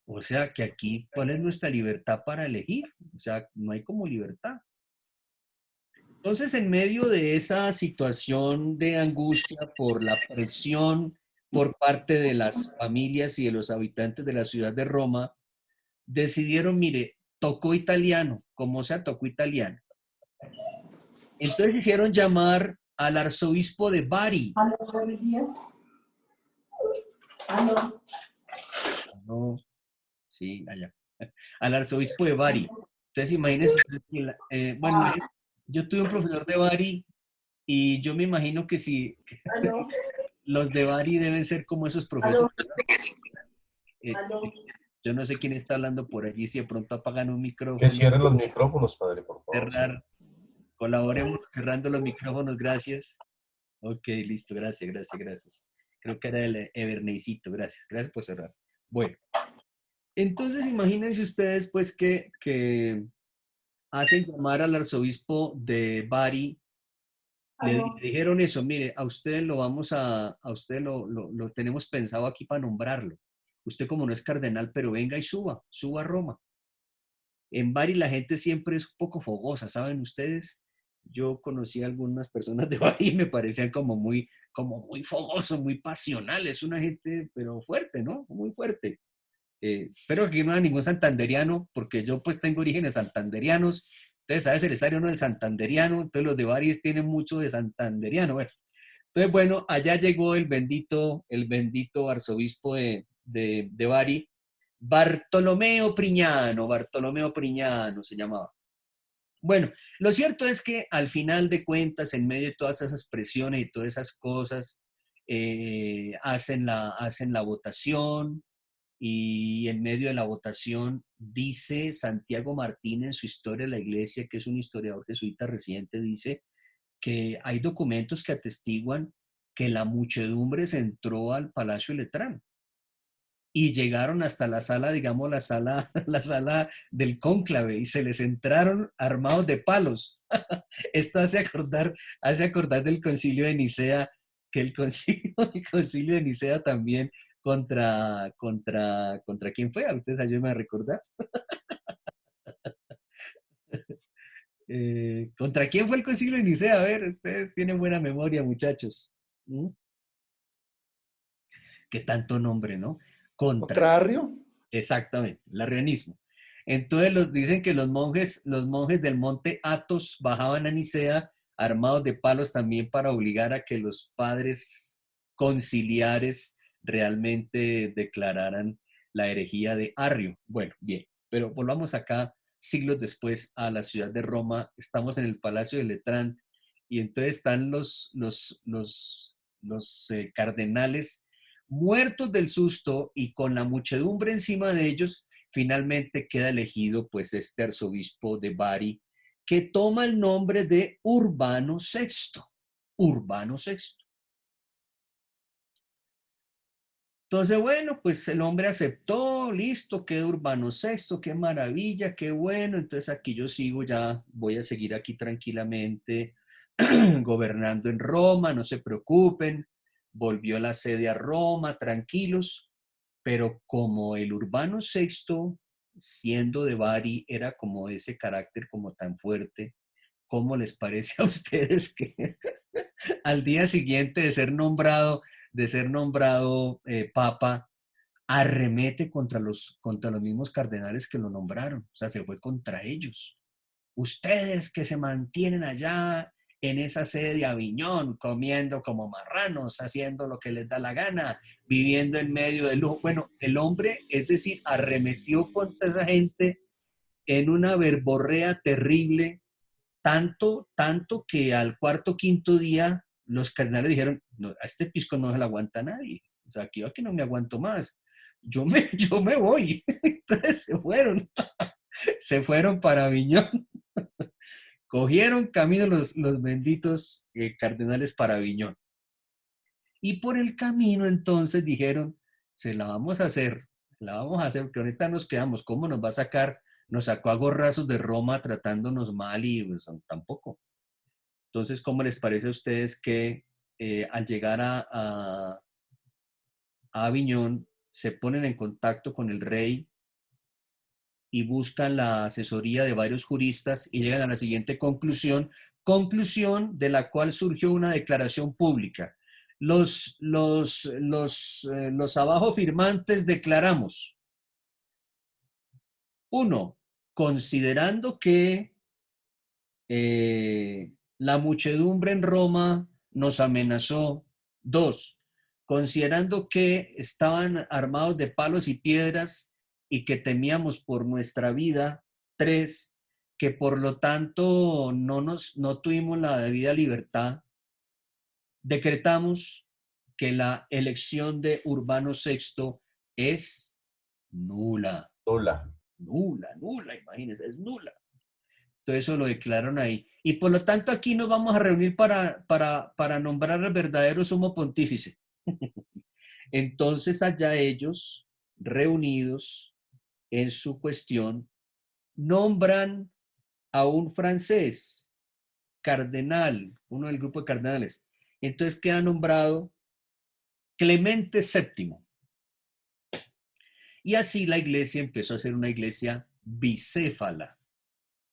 Speaker 1: O sea, que aquí, ¿cuál es nuestra libertad para elegir? O sea, no hay como libertad. Entonces, en medio de esa situación de angustia por la presión por parte de las familias y de los habitantes de la ciudad de Roma, decidieron, mire, tocó italiano, como sea, tocó italiano. Entonces hicieron llamar al arzobispo de Bari.
Speaker 7: ¿Aló, buenos días? ¿Aló?
Speaker 1: No, sí, allá. Al arzobispo de Bari. Entonces, imagínense, bueno,
Speaker 7: Ah,
Speaker 1: yo tuve un profesor de Bari y yo me imagino que si
Speaker 7: ¿aló?
Speaker 1: los de Bari deben ser como esos
Speaker 7: ¿Aló?
Speaker 1: profesores. Eh,
Speaker 7: ¿Aló?
Speaker 1: yo no sé quién está hablando por allí, si de pronto apagan un
Speaker 8: Que
Speaker 1: micrófono,
Speaker 8: cierren los micrófonos, padre, por favor. Sí.
Speaker 1: cerrar, colaboremos cerrando los micrófonos, gracias. Ok, listo, gracias, gracias, gracias. Creo que era el Everneycito, gracias, gracias por cerrar. Bueno, entonces imagínense ustedes pues que hacen llamar al arzobispo de Bari, le
Speaker 7: ¿Aló?
Speaker 1: dijeron eso, mire, a usted lo vamos a usted lo tenemos pensado aquí para nombrarlo. Usted como no es cardenal, pero venga y suba a Roma. En Bari la gente siempre es un poco fogosa, ¿saben ustedes? Yo conocí a algunas personas de Bari y me parecían como muy fogosos, muy pasionales, una gente, pero fuerte, ¿no? Muy fuerte. Espero que no haya ningún santanderiano, porque yo pues tengo orígenes santanderianos, entonces sabes el estadio no del santanderiano, entonces los de Bari tienen mucho de santanderiano. Bueno, entonces bueno, allá llegó el bendito arzobispo de Bari, Bartolomeo Prignano se llamaba. Bueno, lo cierto es que al final de cuentas, en medio de todas esas presiones y todas esas cosas, hacen la votación y en medio de la votación dice Santiago Martín en su Historia de la Iglesia, que es un historiador jesuita reciente, dice que hay documentos que atestiguan que la muchedumbre se entró al Palacio de Letrán y llegaron hasta la sala, digamos, la sala del cónclave y se les entraron armados de palos. Esto hace acordar del concilio de Nicea, que el concilio de Nicea también contra quién fue, a ustedes ayúdenme a recordar. ¿Contra quién fue el concilio de Nicea? A ver, ustedes tienen buena memoria, muchachos. ¿Mm? ¿Qué tanto nombre, no? Contra.
Speaker 3: ¿Contrario?
Speaker 1: Exactamente, el arrianismo. Entonces dicen que los monjes del monte Athos bajaban a Nicea armados de palos también para obligar a que los padres conciliares realmente declararan la herejía de Arrio. Bueno, bien, pero volvamos acá siglos después a la ciudad de Roma. Estamos en el Palacio de Letrán y entonces están los cardenales muertos del susto y con la muchedumbre encima de ellos, finalmente queda elegido pues este arzobispo de Bari que toma el nombre de Urbano VI. Urbano VI. Entonces, bueno, pues el hombre aceptó, listo, qué Urbano VI, qué maravilla, qué bueno. Entonces aquí yo sigo, ya voy a seguir aquí tranquilamente gobernando en Roma, no se preocupen. Volvió la sede a Roma, tranquilos. Pero como el Urbano VI, siendo de Bari, era como ese carácter como tan fuerte, ¿cómo les parece a ustedes que al día siguiente de ser nombrado papa, arremete contra los mismos cardenales que lo nombraron? O sea, se fue contra ellos. Ustedes que se mantienen allá en esa sede de Aviñón, comiendo como marranos, haciendo lo que les da la gana, viviendo en medio de lujo. Bueno, el hombre, es decir, arremetió contra esa gente en una verborrea terrible, tanto que al cuarto, quinto día, los cardenales dijeron, no, a este pisco no se le aguanta a nadie. O sea, aquí no me aguanto más. Yo me voy. Entonces se fueron para Aviñón. Cogieron camino los benditos cardenales para Aviñón. Y por el camino entonces dijeron, la vamos a hacer, porque ahorita nos quedamos, ¿cómo nos va a sacar? Nos sacó a gorrazos de Roma tratándonos mal y pues, tampoco. Entonces, ¿cómo les parece a ustedes que al llegar a Aviñón se ponen en contacto con el rey y buscan la asesoría de varios juristas y llegan a la siguiente conclusión, Conclusión de la cual surgió una declaración pública. Los abajo firmantes declaramos: 1. Considerando que la muchedumbre en Roma nos amenazó. 2. Considerando que estaban armados de palos y piedras y que temíamos por nuestra vida. 3. Que por lo tanto no tuvimos la debida libertad. Decretamos que la elección de Urbano VI es nula.
Speaker 8: Nula.
Speaker 1: Nula, imagínense, es nula. Todo eso lo declararon ahí. Y por lo tanto aquí nos vamos a reunir para nombrar al verdadero sumo pontífice. Entonces allá ellos, reunidos en su cuestión, nombran a un francés, cardenal, uno del grupo de cardenales. Entonces queda nombrado Clemente VII. Y así la iglesia empezó a ser una iglesia bicéfala.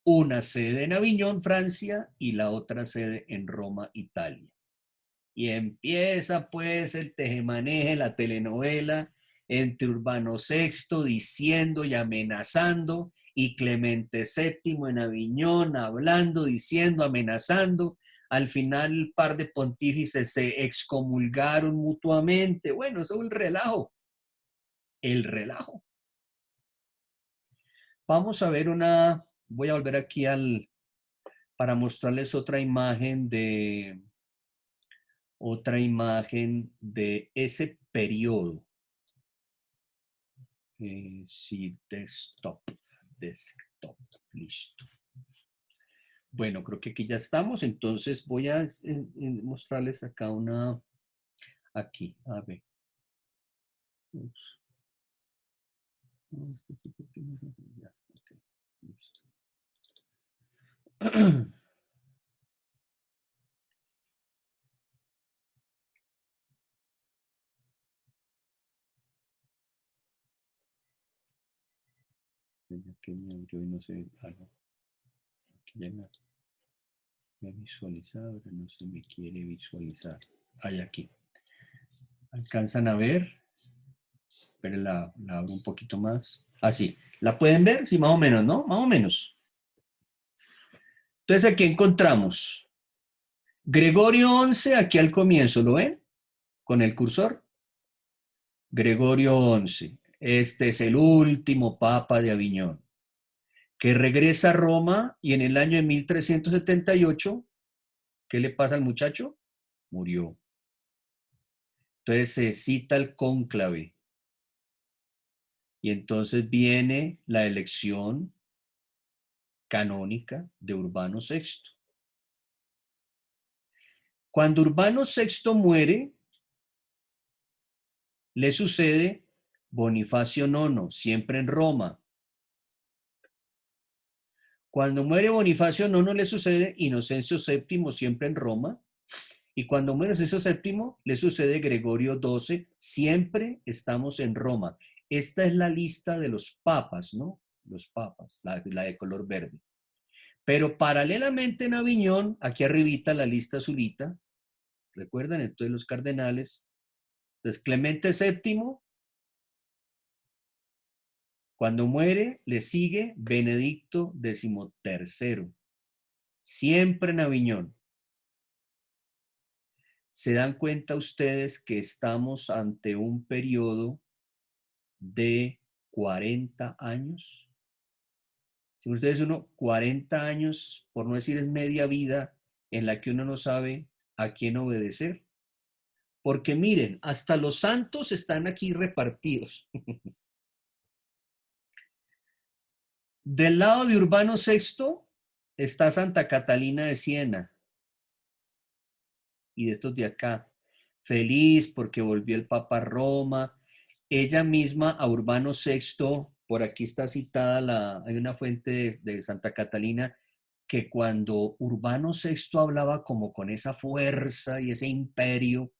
Speaker 1: Una sede en Aviñón, Francia, y la otra sede en Roma, Italia. Y empieza pues el tejemaneje, la telenovela entre Urbano VI diciendo y amenazando, y Clemente VII en Aviñón hablando, diciendo, amenazando. Al final el par de pontífices se excomulgaron mutuamente. Bueno, eso es el relajo. El relajo. Vamos a ver voy a volver aquí para mostrarles otra imagen de ese periodo. Sí, desktop, listo. Bueno, creo que aquí ya estamos, entonces voy a mostrarles acá aquí, a ver. Ups. Ya, okay, listo. Que me abrió y no sé, algo. Aquí ya me ha visualizado, pero no se me quiere visualizar. Hay aquí. ¿Alcanzan a ver? Pero la abro un poquito más. Así. ¿La pueden ver? Sí, más o menos, ¿no? Más o menos. Entonces aquí encontramos Gregorio XI, aquí al comienzo, ¿lo ven? Con el cursor. Gregorio XI. Este es el último papa de Aviñón, que regresa a Roma y en el año de 1378, ¿qué le pasa al muchacho? Murió. Entonces se cita el cónclave. Y entonces viene la elección canónica de Urbano VI. Cuando Urbano VI muere, le sucede Bonifacio IX, siempre en Roma. Cuando muere Bonifacio IX le sucede Inocencio VII, siempre en Roma. Y cuando muere Inocencio VII le sucede Gregorio XII, siempre estamos en Roma. Esta es la lista de los papas, ¿no? Los papas, la de color verde. Pero paralelamente en Aviñón, aquí arribita la lista azulita, ¿recuerdan? Entonces los cardenales. Entonces Clemente VII, cuando muere, le sigue Benedicto XIII, siempre en Aviñón. ¿Se dan cuenta ustedes que estamos ante un periodo de 40 años? Si ustedes 40 años, por no decir es media vida, en la que uno no sabe a quién obedecer. Porque miren, hasta los santos están aquí repartidos. Del lado de Urbano VI está Santa Catalina de Siena. Y de estos de acá. Feliz porque volvió el Papa a Roma. Ella misma a Urbano VI, por aquí está citada, hay una fuente de Santa Catalina, que cuando Urbano VI hablaba como con esa fuerza y ese imperio,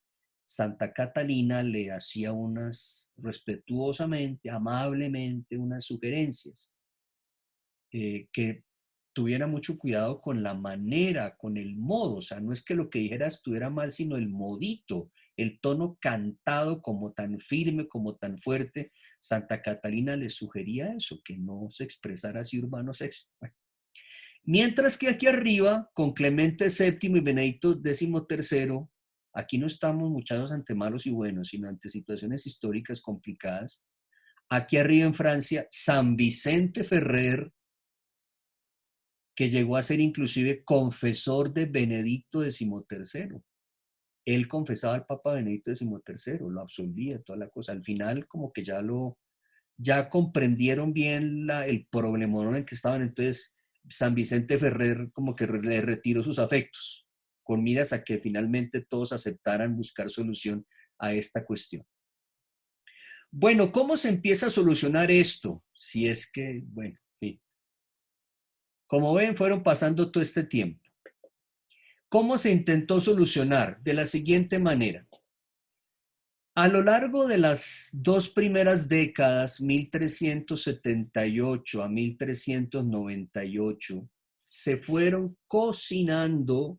Speaker 1: Santa Catalina le hacía respetuosamente, amablemente, unas sugerencias que tuviera mucho cuidado con la manera, con el modo. O sea, no es que lo que dijera estuviera mal, sino el modito, el tono cantado como tan firme, como tan fuerte. Santa Catalina le sugería eso, que no se expresara así Urbano VI. Bueno. Mientras que aquí arriba, con Clemente VII y Benedicto XIII, aquí no estamos muchachos ante malos y buenos, sino ante situaciones históricas complicadas. Aquí arriba en Francia, San Vicente Ferrer, que llegó a ser inclusive confesor de Benedicto XIII. Él confesaba al Papa Benedicto XIII, lo absolvía, toda la cosa. Al final como que ya comprendieron bien el problemón en el que estaban. Entonces San Vicente Ferrer como que le retiró sus afectos, con miras a que finalmente todos aceptaran buscar solución a esta cuestión. Bueno, ¿cómo se empieza a solucionar esto? Si es que, bueno, sí. Como ven, fueron pasando todo este tiempo. ¿Cómo se intentó solucionar? De la siguiente manera. A lo largo de las dos primeras décadas, 1378 a 1398, se fueron cocinando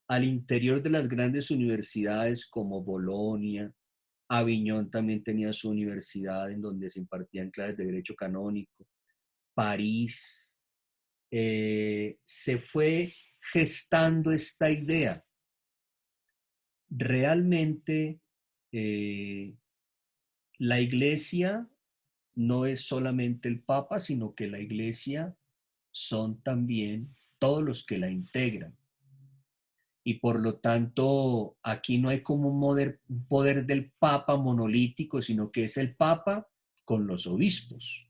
Speaker 1: al interior de las grandes universidades como Bolonia. Aviñón también tenía su universidad en donde se impartían clases de derecho canónico. París. Se fue gestando esta idea. Realmente la iglesia no es solamente el Papa, sino que la iglesia son también todos los que la integran. Y por lo tanto, aquí no hay como un poder del Papa monolítico, sino que es el Papa con los obispos.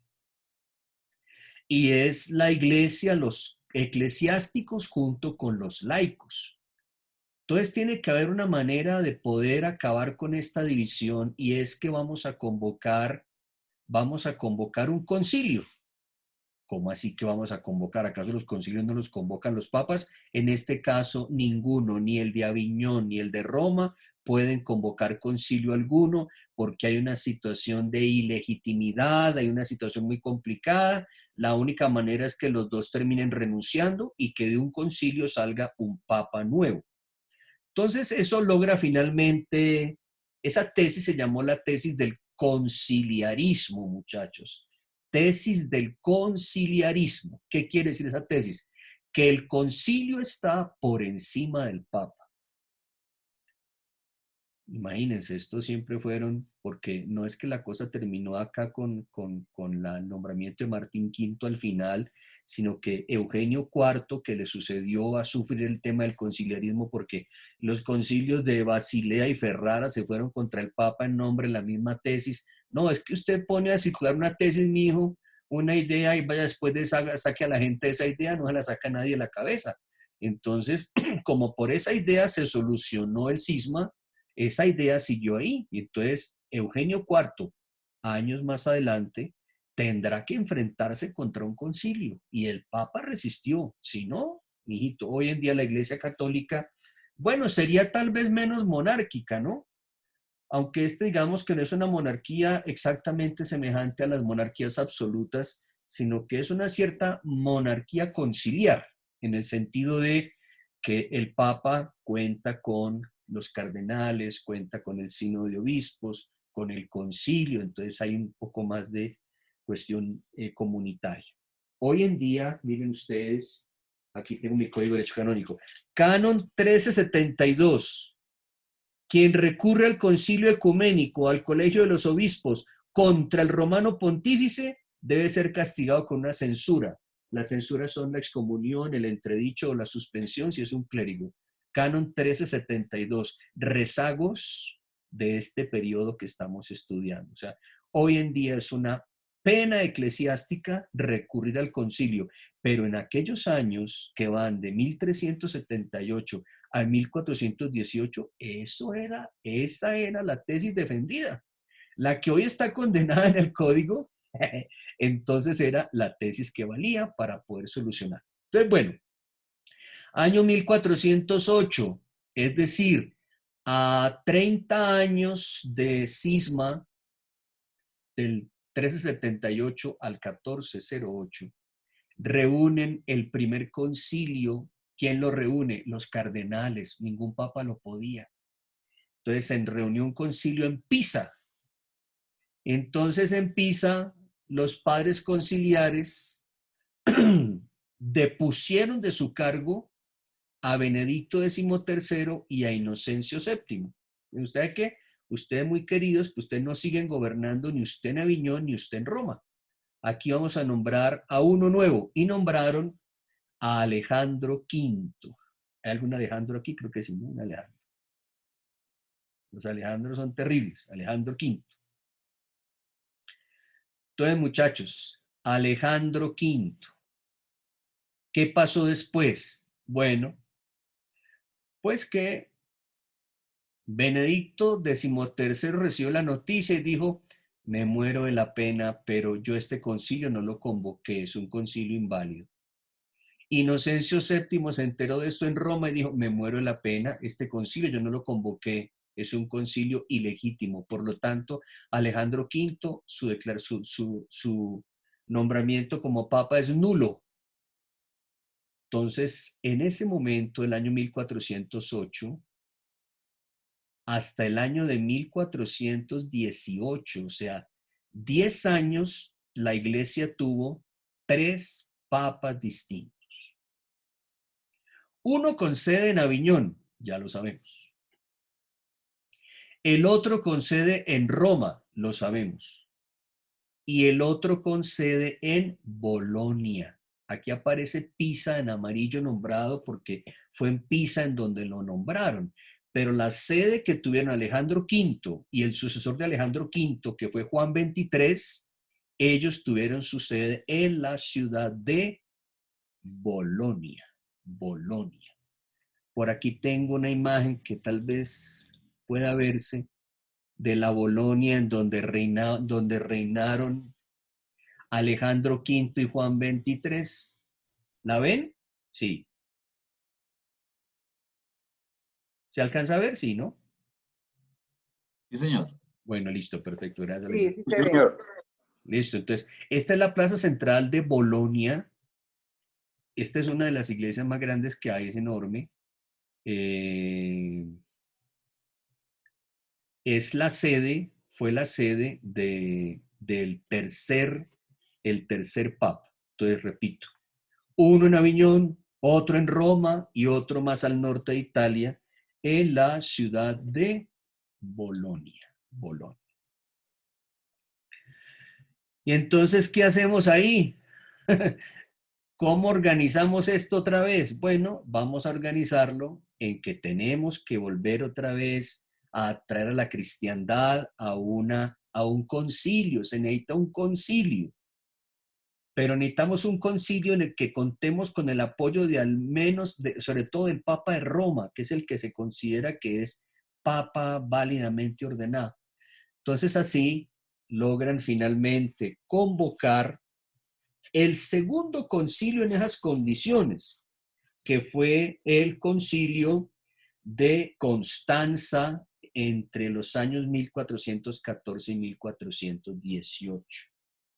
Speaker 1: Y es la iglesia, los eclesiásticos junto con los laicos. Entonces tiene que haber una manera de poder acabar con esta división, y es que vamos a convocar un concilio. ¿Cómo así que vamos a convocar? ¿Acaso los concilios no los convocan los papas? En este caso, ninguno, ni el de Aviñón ni el de Roma, pueden convocar concilio alguno porque hay una situación de ilegitimidad, hay una situación muy complicada. La única manera es que los dos terminen renunciando y que de un concilio salga un papa nuevo. Entonces, eso logra finalmente, esa tesis se llamó la tesis del conciliarismo, muchachos. Tesis del conciliarismo. ¿Qué quiere decir esa tesis? Que el concilio está por encima del Papa. Imagínense, estos siempre fueron, porque no es que la cosa terminó acá con el nombramiento de Martín V al final, sino que Eugenio IV, que le sucedió, va a sufrir el tema del conciliarismo porque los concilios de Basilea y Ferrara se fueron contra el Papa en nombre de la misma tesis. No, es que usted pone a circular una tesis, mi hijo, una idea, y vaya después de saque a la gente esa idea, no se la saca nadie de la cabeza. Entonces, como por esa idea se solucionó el cisma, esa idea siguió ahí. Y entonces Eugenio IV, años más adelante, tendrá que enfrentarse contra un concilio. Y el Papa resistió. Si no, mijito, hoy en día la Iglesia Católica, bueno, sería tal vez menos monárquica, ¿no? Aunque digamos que no es una monarquía exactamente semejante a las monarquías absolutas, sino que es una cierta monarquía conciliar, en el sentido de que el Papa cuenta con los cardenales, cuenta con el sínodo de obispos, con el concilio, entonces hay un poco más de cuestión comunitaria. Hoy en día, miren ustedes, aquí tengo mi código de derecho canónico, Canon 1372, quien recurre al concilio ecuménico, al colegio de los obispos, contra el romano pontífice, debe ser castigado con una censura. Las censuras son la excomunión, el entredicho o la suspensión si es un clérigo. Canon 1372, rezagos de este periodo que estamos estudiando. O sea, hoy en día es una pena eclesiástica recurrir al concilio, pero en aquellos años que van de 1378 a 1418, esa era la tesis defendida. La que hoy está condenada en el código, entonces era la tesis que valía para poder solucionar. Entonces, bueno, año 1408, es decir, a 30 años de cisma, del 1378 al 1408, reúnen el primer concilio. ¿Quién lo reúne? Los cardenales. Ningún papa lo podía. Entonces se reunió un concilio en Pisa. Entonces en Pisa los padres conciliares depusieron de su cargo a Benedicto XIII y a Inocencio VII. ¿Y ustedes qué? Ustedes muy queridos, pues ustedes no siguen gobernando ni usted en Aviñón ni usted en Roma. Aquí vamos a nombrar a uno nuevo y nombraron a Alejandro V. ¿Hay algún Alejandro aquí? Creo que sí, ¿no? Un Alejandro. Los Alejandros son terribles. Alejandro V. Entonces, muchachos, Alejandro V. ¿Qué pasó después? Bueno, pues que Benedicto XIII recibió la noticia y dijo, me muero de la pena, pero yo este concilio no lo convoqué, es un concilio inválido. Inocencio VII se enteró de esto en Roma y dijo, me muero de la pena, este concilio yo no lo convoqué, es un concilio ilegítimo. Por lo tanto, Alejandro V, su nombramiento como papa es nulo. Entonces, en ese momento, el año 1408, hasta el año de 1418, o sea, 10 años, la iglesia tuvo 3 papas distintos. Uno con sede en Aviñón, ya lo sabemos. El otro con sede en Roma, lo sabemos. Y el otro con sede en Bolonia. Aquí aparece Pisa en amarillo nombrado porque fue en Pisa en donde lo nombraron. Pero la sede que tuvieron Alejandro V y el sucesor de Alejandro V, que fue Juan XXIII, ellos tuvieron su sede en la ciudad de Bolonia. Bolonia. Por aquí tengo una imagen que tal vez pueda verse de la Bolonia en donde reinaron Alejandro V y Juan XXIII. ¿La ven? Sí. ¿Se alcanza a ver? Sí, ¿no?
Speaker 4: Sí, señor.
Speaker 1: Bueno, listo, perfecto. Gracias.
Speaker 7: Sí, sí
Speaker 8: Sí,
Speaker 7: se ve.
Speaker 8: señor.
Speaker 1: Listo, entonces, esta es la plaza central de Bolonia. Esta es una de las iglesias más grandes que hay, es enorme. Es la sede, fue la sede del el tercer papa. Entonces, repito, uno en Aviñón, otro en Roma y otro más al norte de Italia, en la ciudad de Bolonia. Bolonia. Y entonces, ¿qué hacemos ahí? ¿Cómo organizamos esto otra vez? Bueno, vamos a organizarlo en que tenemos que volver otra vez a traer a la cristiandad a un concilio. Se necesita un concilio. Pero necesitamos un concilio en el que contemos con el apoyo de al menos, sobre todo del Papa de Roma, que es el que se considera que es Papa válidamente ordenado. Entonces así logran finalmente convocar el segundo concilio en esas condiciones, que fue el concilio de Constanza entre los años 1414 y 1418.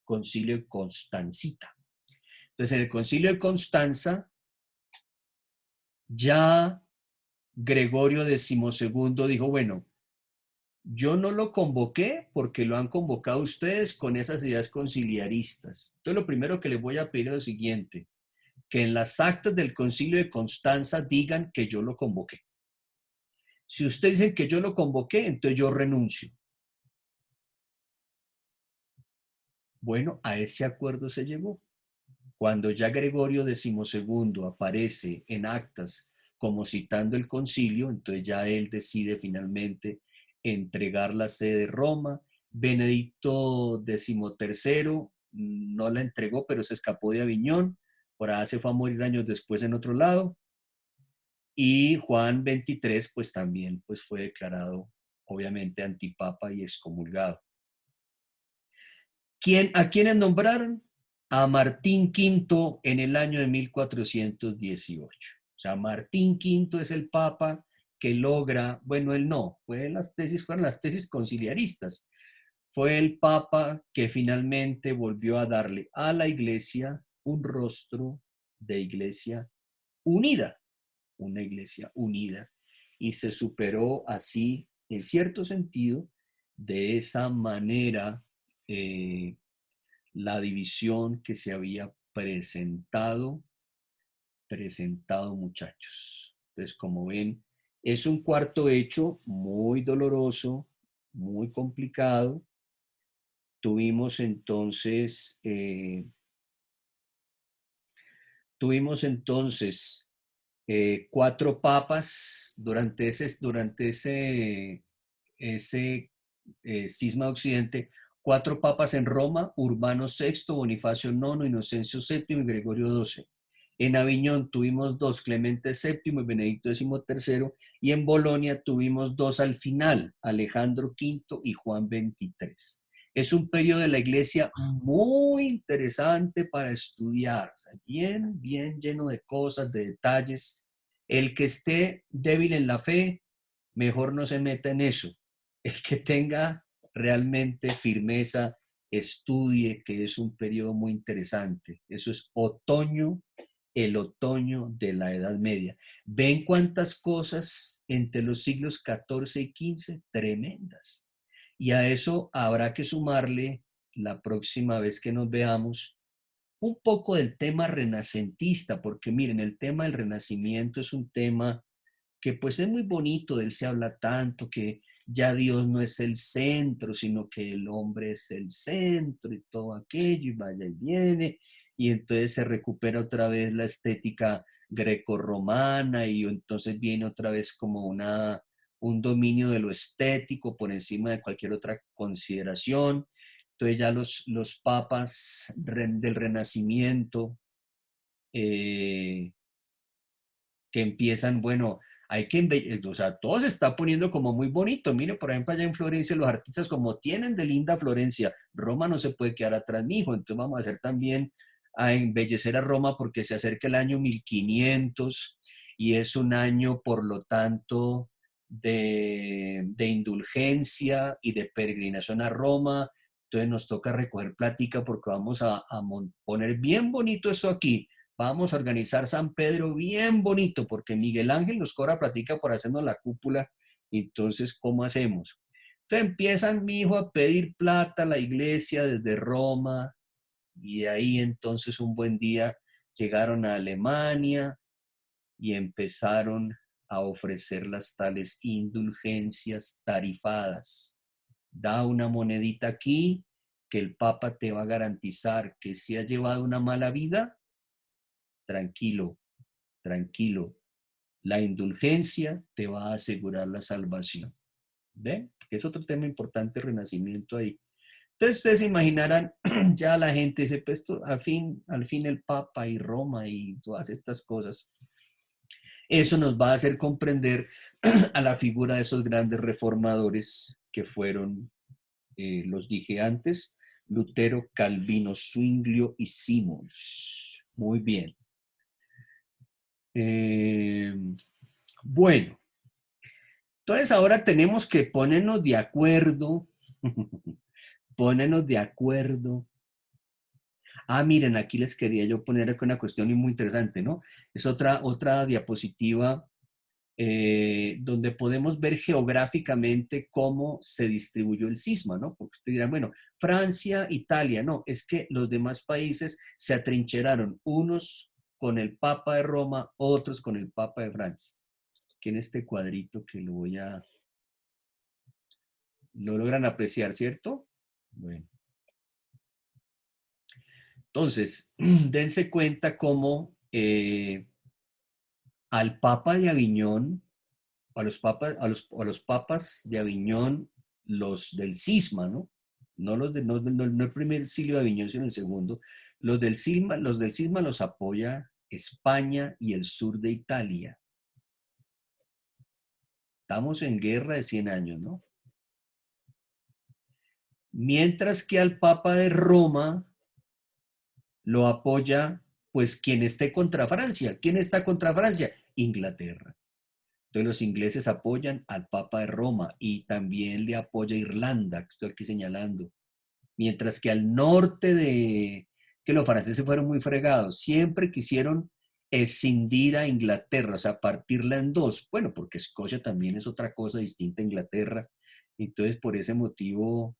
Speaker 1: Concilio de Constancita. Entonces, en el concilio de Constanza, ya Gregorio XII dijo, bueno, yo no lo convoqué porque lo han convocado ustedes con esas ideas conciliaristas. Entonces, lo primero que les voy a pedir es lo siguiente, que en las actas del concilio de Constanza digan que yo lo convoqué. Si ustedes dicen que yo lo convoqué, entonces yo renuncio. Bueno, a ese acuerdo se llegó. Cuando ya Gregorio XII aparece en actas como citando el concilio, entonces ya él decide finalmente entregar la sede de Roma. Benedicto XIII no la entregó, pero se escapó de Aviñón. Por ahí se fue a morir años después en otro lado. Y Juan XXIII pues también pues, fue declarado obviamente antipapa y excomulgado. ¿A quiénes nombraron? A Martín V en el año de 1418. O sea, Martín V es el papa que logra, bueno, él no, fueron las tesis conciliaristas. Fue el papa que finalmente volvió a darle a la iglesia un rostro de iglesia unida, una iglesia unida. Y se superó así, en cierto sentido, de esa manera, la división que se había presentado, muchachos. Entonces, como ven, es un cuarto hecho muy doloroso, muy complicado. Tuvimos entonces, cuatro papas durante ese cisma de Occidente, cuatro papas en Roma: Urbano VI, Bonifacio IX, Inocencio VII y Gregorio XII. En Aviñón tuvimos dos, Clemente VII y Benedicto XIII, y en Bolonia tuvimos dos al final, Alejandro V y Juan XXIII. Es un periodo de la iglesia muy interesante para estudiar, o sea, bien lleno de cosas, de detalles. El que esté débil en la fe, mejor no se meta en eso. El que tenga realmente firmeza, estudie, que es un periodo muy interesante. Eso es el otoño de la Edad Media. ¿Ven cuántas cosas entre los siglos XIV y XV? Tremendas. Y a eso habrá que sumarle, la próxima vez que nos veamos, un poco del tema renacentista, porque miren, el tema del renacimiento es un tema que pues es muy bonito, de él se habla tanto, que ya Dios no es el centro, sino que el hombre es el centro y todo aquello, y vaya y viene, y entonces se recupera otra vez la estética grecorromana, y entonces viene otra vez como un dominio de lo estético por encima de cualquier otra consideración. Entonces ya los papas del Renacimiento, que empiezan, bueno, hay que embellecer, o sea, todo se está poniendo como muy bonito. Mire, por ejemplo, allá en Florencia, los artistas como tienen de linda Florencia, Roma no se puede quedar atrás, mijo, entonces vamos a hacer también, a embellecer a Roma, porque se acerca el año 1500 y es un año, por lo tanto, de indulgencia y de peregrinación a Roma. Entonces nos toca recoger plática, porque vamos a poner bien bonito esto aquí. Vamos a organizar San Pedro bien bonito, porque Miguel Ángel nos cobra platica por hacernos la cúpula. Entonces, ¿cómo hacemos? Entonces empiezan, mi hijo, a pedir plata a la iglesia desde Roma, y de ahí entonces un buen día llegaron a Alemania y empezaron a ofrecer las tales indulgencias tarifadas. Da una monedita aquí, que el Papa te va a garantizar que si has llevado una mala vida, tranquilo, tranquilo. La indulgencia te va a asegurar la salvación. ¿Ven? Que es otro tema importante, renacimiento ahí. Entonces ustedes se imaginarán, ya la gente dice, pues esto, al fin el Papa y Roma y todas estas cosas. Eso nos va a hacer comprender a la figura de esos grandes reformadores que fueron, los dije antes, Lutero, Calvino, Zwinglio y Simons. Muy bien. Bueno, entonces ahora tenemos que ponernos de acuerdo, ponernos de acuerdo. Ah, miren, aquí les quería yo poner aquí una cuestión muy interesante, ¿no? Es otra diapositiva, donde podemos ver geográficamente cómo se distribuyó el cisma, ¿no? Porque ustedes dirán, bueno, Francia, Italia, no, es que los demás países se atrincheraron, unos con el Papa de Roma, otros con el Papa de Francia. Aquí en este cuadrito que lo logran apreciar, ¿cierto? Bueno. Entonces, dense cuenta cómo, al Papa de Aviñón, a los papas de Aviñón, los del cisma, ¿no? No el primer Silio de Aviñón, sino el segundo. Los del cisma los apoya España y el sur de Italia. Estamos en guerra de 100 años, ¿no? Mientras que al Papa de Roma lo apoya, pues, quien esté contra Francia. ¿Quién está contra Francia? Inglaterra. Entonces los ingleses apoyan al Papa de Roma, y también le apoya Irlanda, que estoy aquí señalando. Mientras que al norte que los franceses fueron muy fregados. Siempre quisieron escindir a Inglaterra, o sea, partirla en dos. Bueno, porque Escocia también es otra cosa distinta a Inglaterra. Entonces, por ese motivo,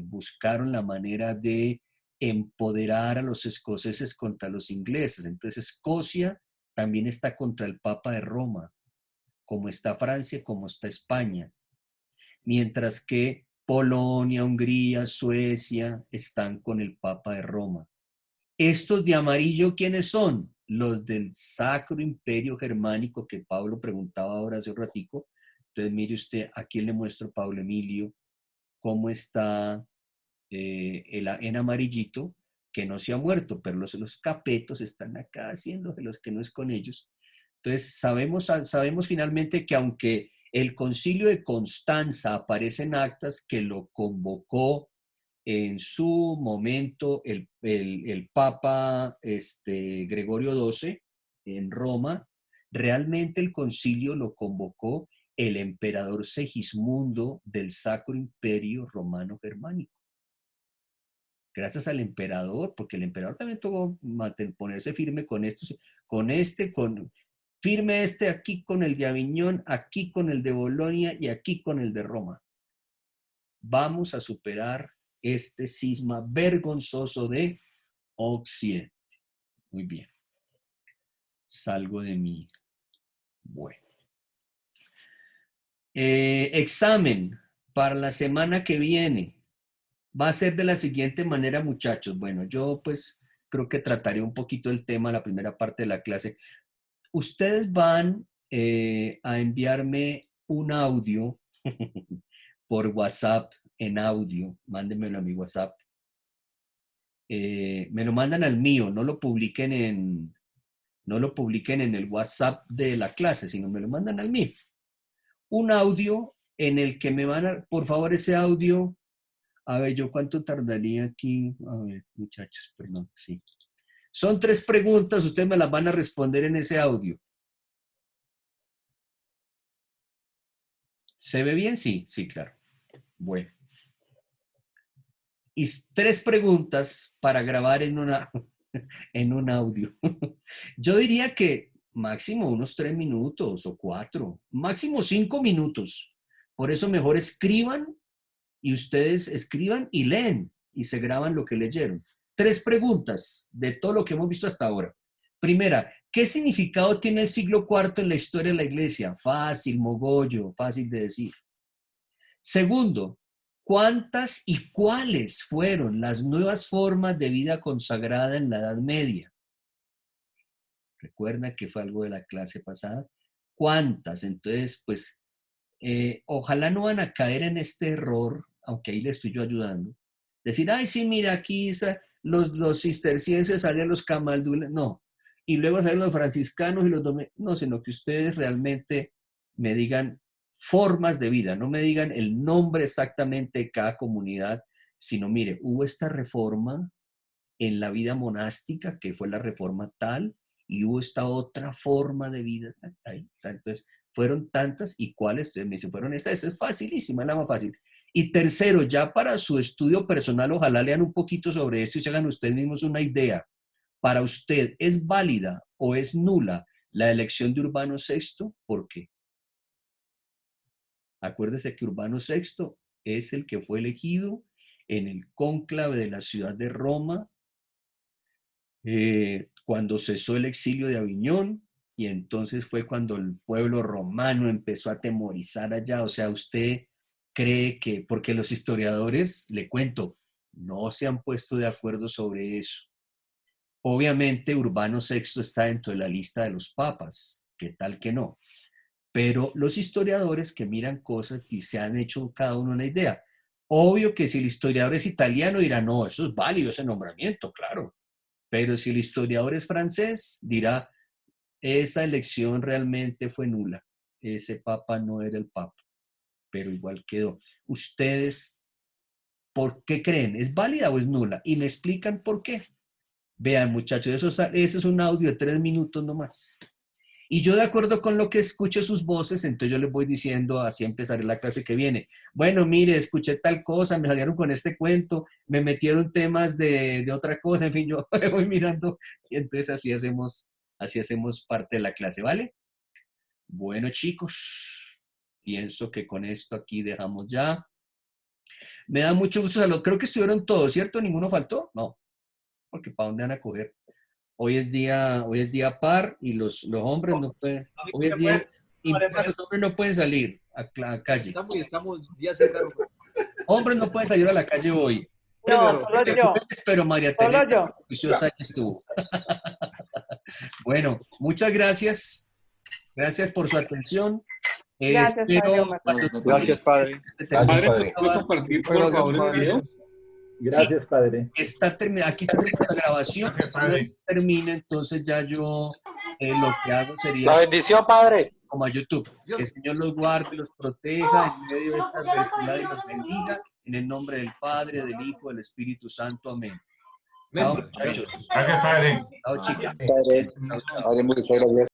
Speaker 1: buscaron la manera de empoderar a los escoceses contra los ingleses. Entonces, Escocia también está contra el Papa de Roma, como está Francia, como está España. Mientras que Polonia, Hungría, Suecia están con el Papa de Roma. Estos de amarillo, ¿quiénes son? Los del Sacro Imperio Germánico que Pablo preguntaba ahora hace un ratico. Entonces, mire usted, aquí le muestro, Pablo Emilio, cómo está en amarillito, que no se ha muerto, pero los capetos están acá haciéndose los que no es con ellos. Entonces, sabemos finalmente que aunque el Concilio de Constanza aparece en actas que lo convocó en su momento el Papa Gregorio XII en Roma, realmente el concilio lo convocó el emperador Segismundo del Sacro Imperio Romano Germánico. Gracias al emperador, porque el emperador también tuvo que ponerse firme con estos, firme aquí con el de Aviñón, aquí con el de Bolonia y aquí con el de Roma. Vamos a superar este cisma vergonzoso de Occidente. Muy bien. Salgo de mi... Bueno. Examen para la semana que viene. Va a ser de la siguiente manera, muchachos. Bueno, yo pues creo que trataré un poquito el tema, la primera parte de la clase. Ustedes van a enviarme un audio por WhatsApp en audio. Mándenmelo a mi WhatsApp. Me lo mandan al mío, no lo publiquen en el WhatsApp de la clase, sino me lo mandan al mío. Un audio en el que me van a, por favor, ese audio, a ver, yo cuánto tardaría aquí, a ver, muchachos, perdón, sí. Son 3 preguntas, ustedes me las van a responder en ese audio. ¿Se ve bien? Sí, sí, claro. Bueno. Y 3 preguntas para grabar en un audio. Yo diría que máximo unos 3 minutos o 4, máximo 5 minutos. Por eso mejor escriban y ustedes escriban y leen y se graban lo que leyeron. 3 preguntas de todo lo que hemos visto hasta ahora. Primera, ¿qué significado tiene el siglo IV en la historia de la iglesia? Fácil, mogollo, fácil de decir. Segundo, ¿cuántas y cuáles fueron las nuevas formas de vida consagrada en la Edad Media? ¿Recuerdan que fue algo de la clase pasada? ¿Cuántas? Entonces, pues, ojalá no van a caer en este error, aunque ahí le estoy yo ayudando. Decir, ay, sí, mira, aquí los cistercienses salen los camaldules. No. Y luego salen los franciscanos y los dominicos. No, sino que ustedes realmente me digan formas de vida, no me digan el nombre exactamente de cada comunidad, sino, mire, hubo esta reforma en la vida monástica, que fue la reforma tal, y hubo esta otra forma de vida. Entonces, fueron tantas y cuáles, ustedes me dicen, fueron estas, eso es facilísima, es la más fácil. Y tercero, ya para su estudio personal, ojalá lean un poquito sobre esto y se hagan ustedes mismos una idea. Para usted, ¿es válida o es nula la elección de Urbano VI? ¿Por qué? Acuérdese que Urbano VI es el que fue elegido en el cónclave de la ciudad de Roma, cuando cesó el exilio de Aviñón, y entonces fue cuando el pueblo romano empezó a atemorizar allá. O sea, usted cree que, porque los historiadores, le cuento, no se han puesto de acuerdo sobre eso. Obviamente Urbano VI está dentro de la lista de los papas, ¿qué tal que no? Pero los historiadores que miran cosas y se han hecho cada uno una idea. Obvio que si el historiador es italiano dirá, no, eso es válido, ese nombramiento, claro. Pero si el historiador es francés, dirá, esa elección realmente fue nula. Ese papa no era el papa, pero igual quedó. Ustedes, ¿por qué creen? ¿Es válida o es nula? Y me explican por qué. Vean, muchachos, eso es un audio de 3 minutos nomás. Y yo de acuerdo con lo que escucho sus voces, entonces yo les voy diciendo, así empezaré la clase que viene. Bueno, mire, escuché tal cosa, me salieron con este cuento, me metieron temas de otra cosa, en fin, yo voy mirando y entonces así hacemos parte de la clase, ¿vale? Bueno, chicos, pienso que con esto aquí dejamos ya. Me da mucho gusto saludarlos. Creo que estuvieron todos, ¿cierto? ¿Ninguno faltó? No, porque ¿para dónde van a coger? Hoy es día par y los hombres no pueden. Hoy es día impar, los hombres no pueden salir a la calle.
Speaker 7: Estamos días cerrados.
Speaker 1: Hombres no pueden salir a la calle hoy.
Speaker 9: No, solo yo.
Speaker 1: Pero María
Speaker 9: Solo
Speaker 1: Teresa,
Speaker 9: yo.
Speaker 1: juiciosa estuvo. Bueno, muchas gracias. Gracias por su atención.
Speaker 9: Gracias, Padre Omar.
Speaker 7: Gracias, Padre.
Speaker 8: Gracias,
Speaker 2: Padre,
Speaker 8: padre.
Speaker 2: ¿puede compartir por
Speaker 7: Gracias,
Speaker 2: favor el
Speaker 7: padre.
Speaker 2: video?
Speaker 5: Gracias, Padre.
Speaker 1: Está terminada, aquí está terminada la grabación. Cuando termine, entonces ya yo lo que hago sería
Speaker 10: La bendición, Padre.
Speaker 1: como a YouTube. Que el Señor los guarde, los proteja en medio de esta adversidad y los bendiga. En el nombre del Padre, del Hijo, del Espíritu Santo. Amén. Chao, muchachos.
Speaker 11: Gracias, Padre.
Speaker 1: Chao, chicas.
Speaker 10: Padre, muchas gracias.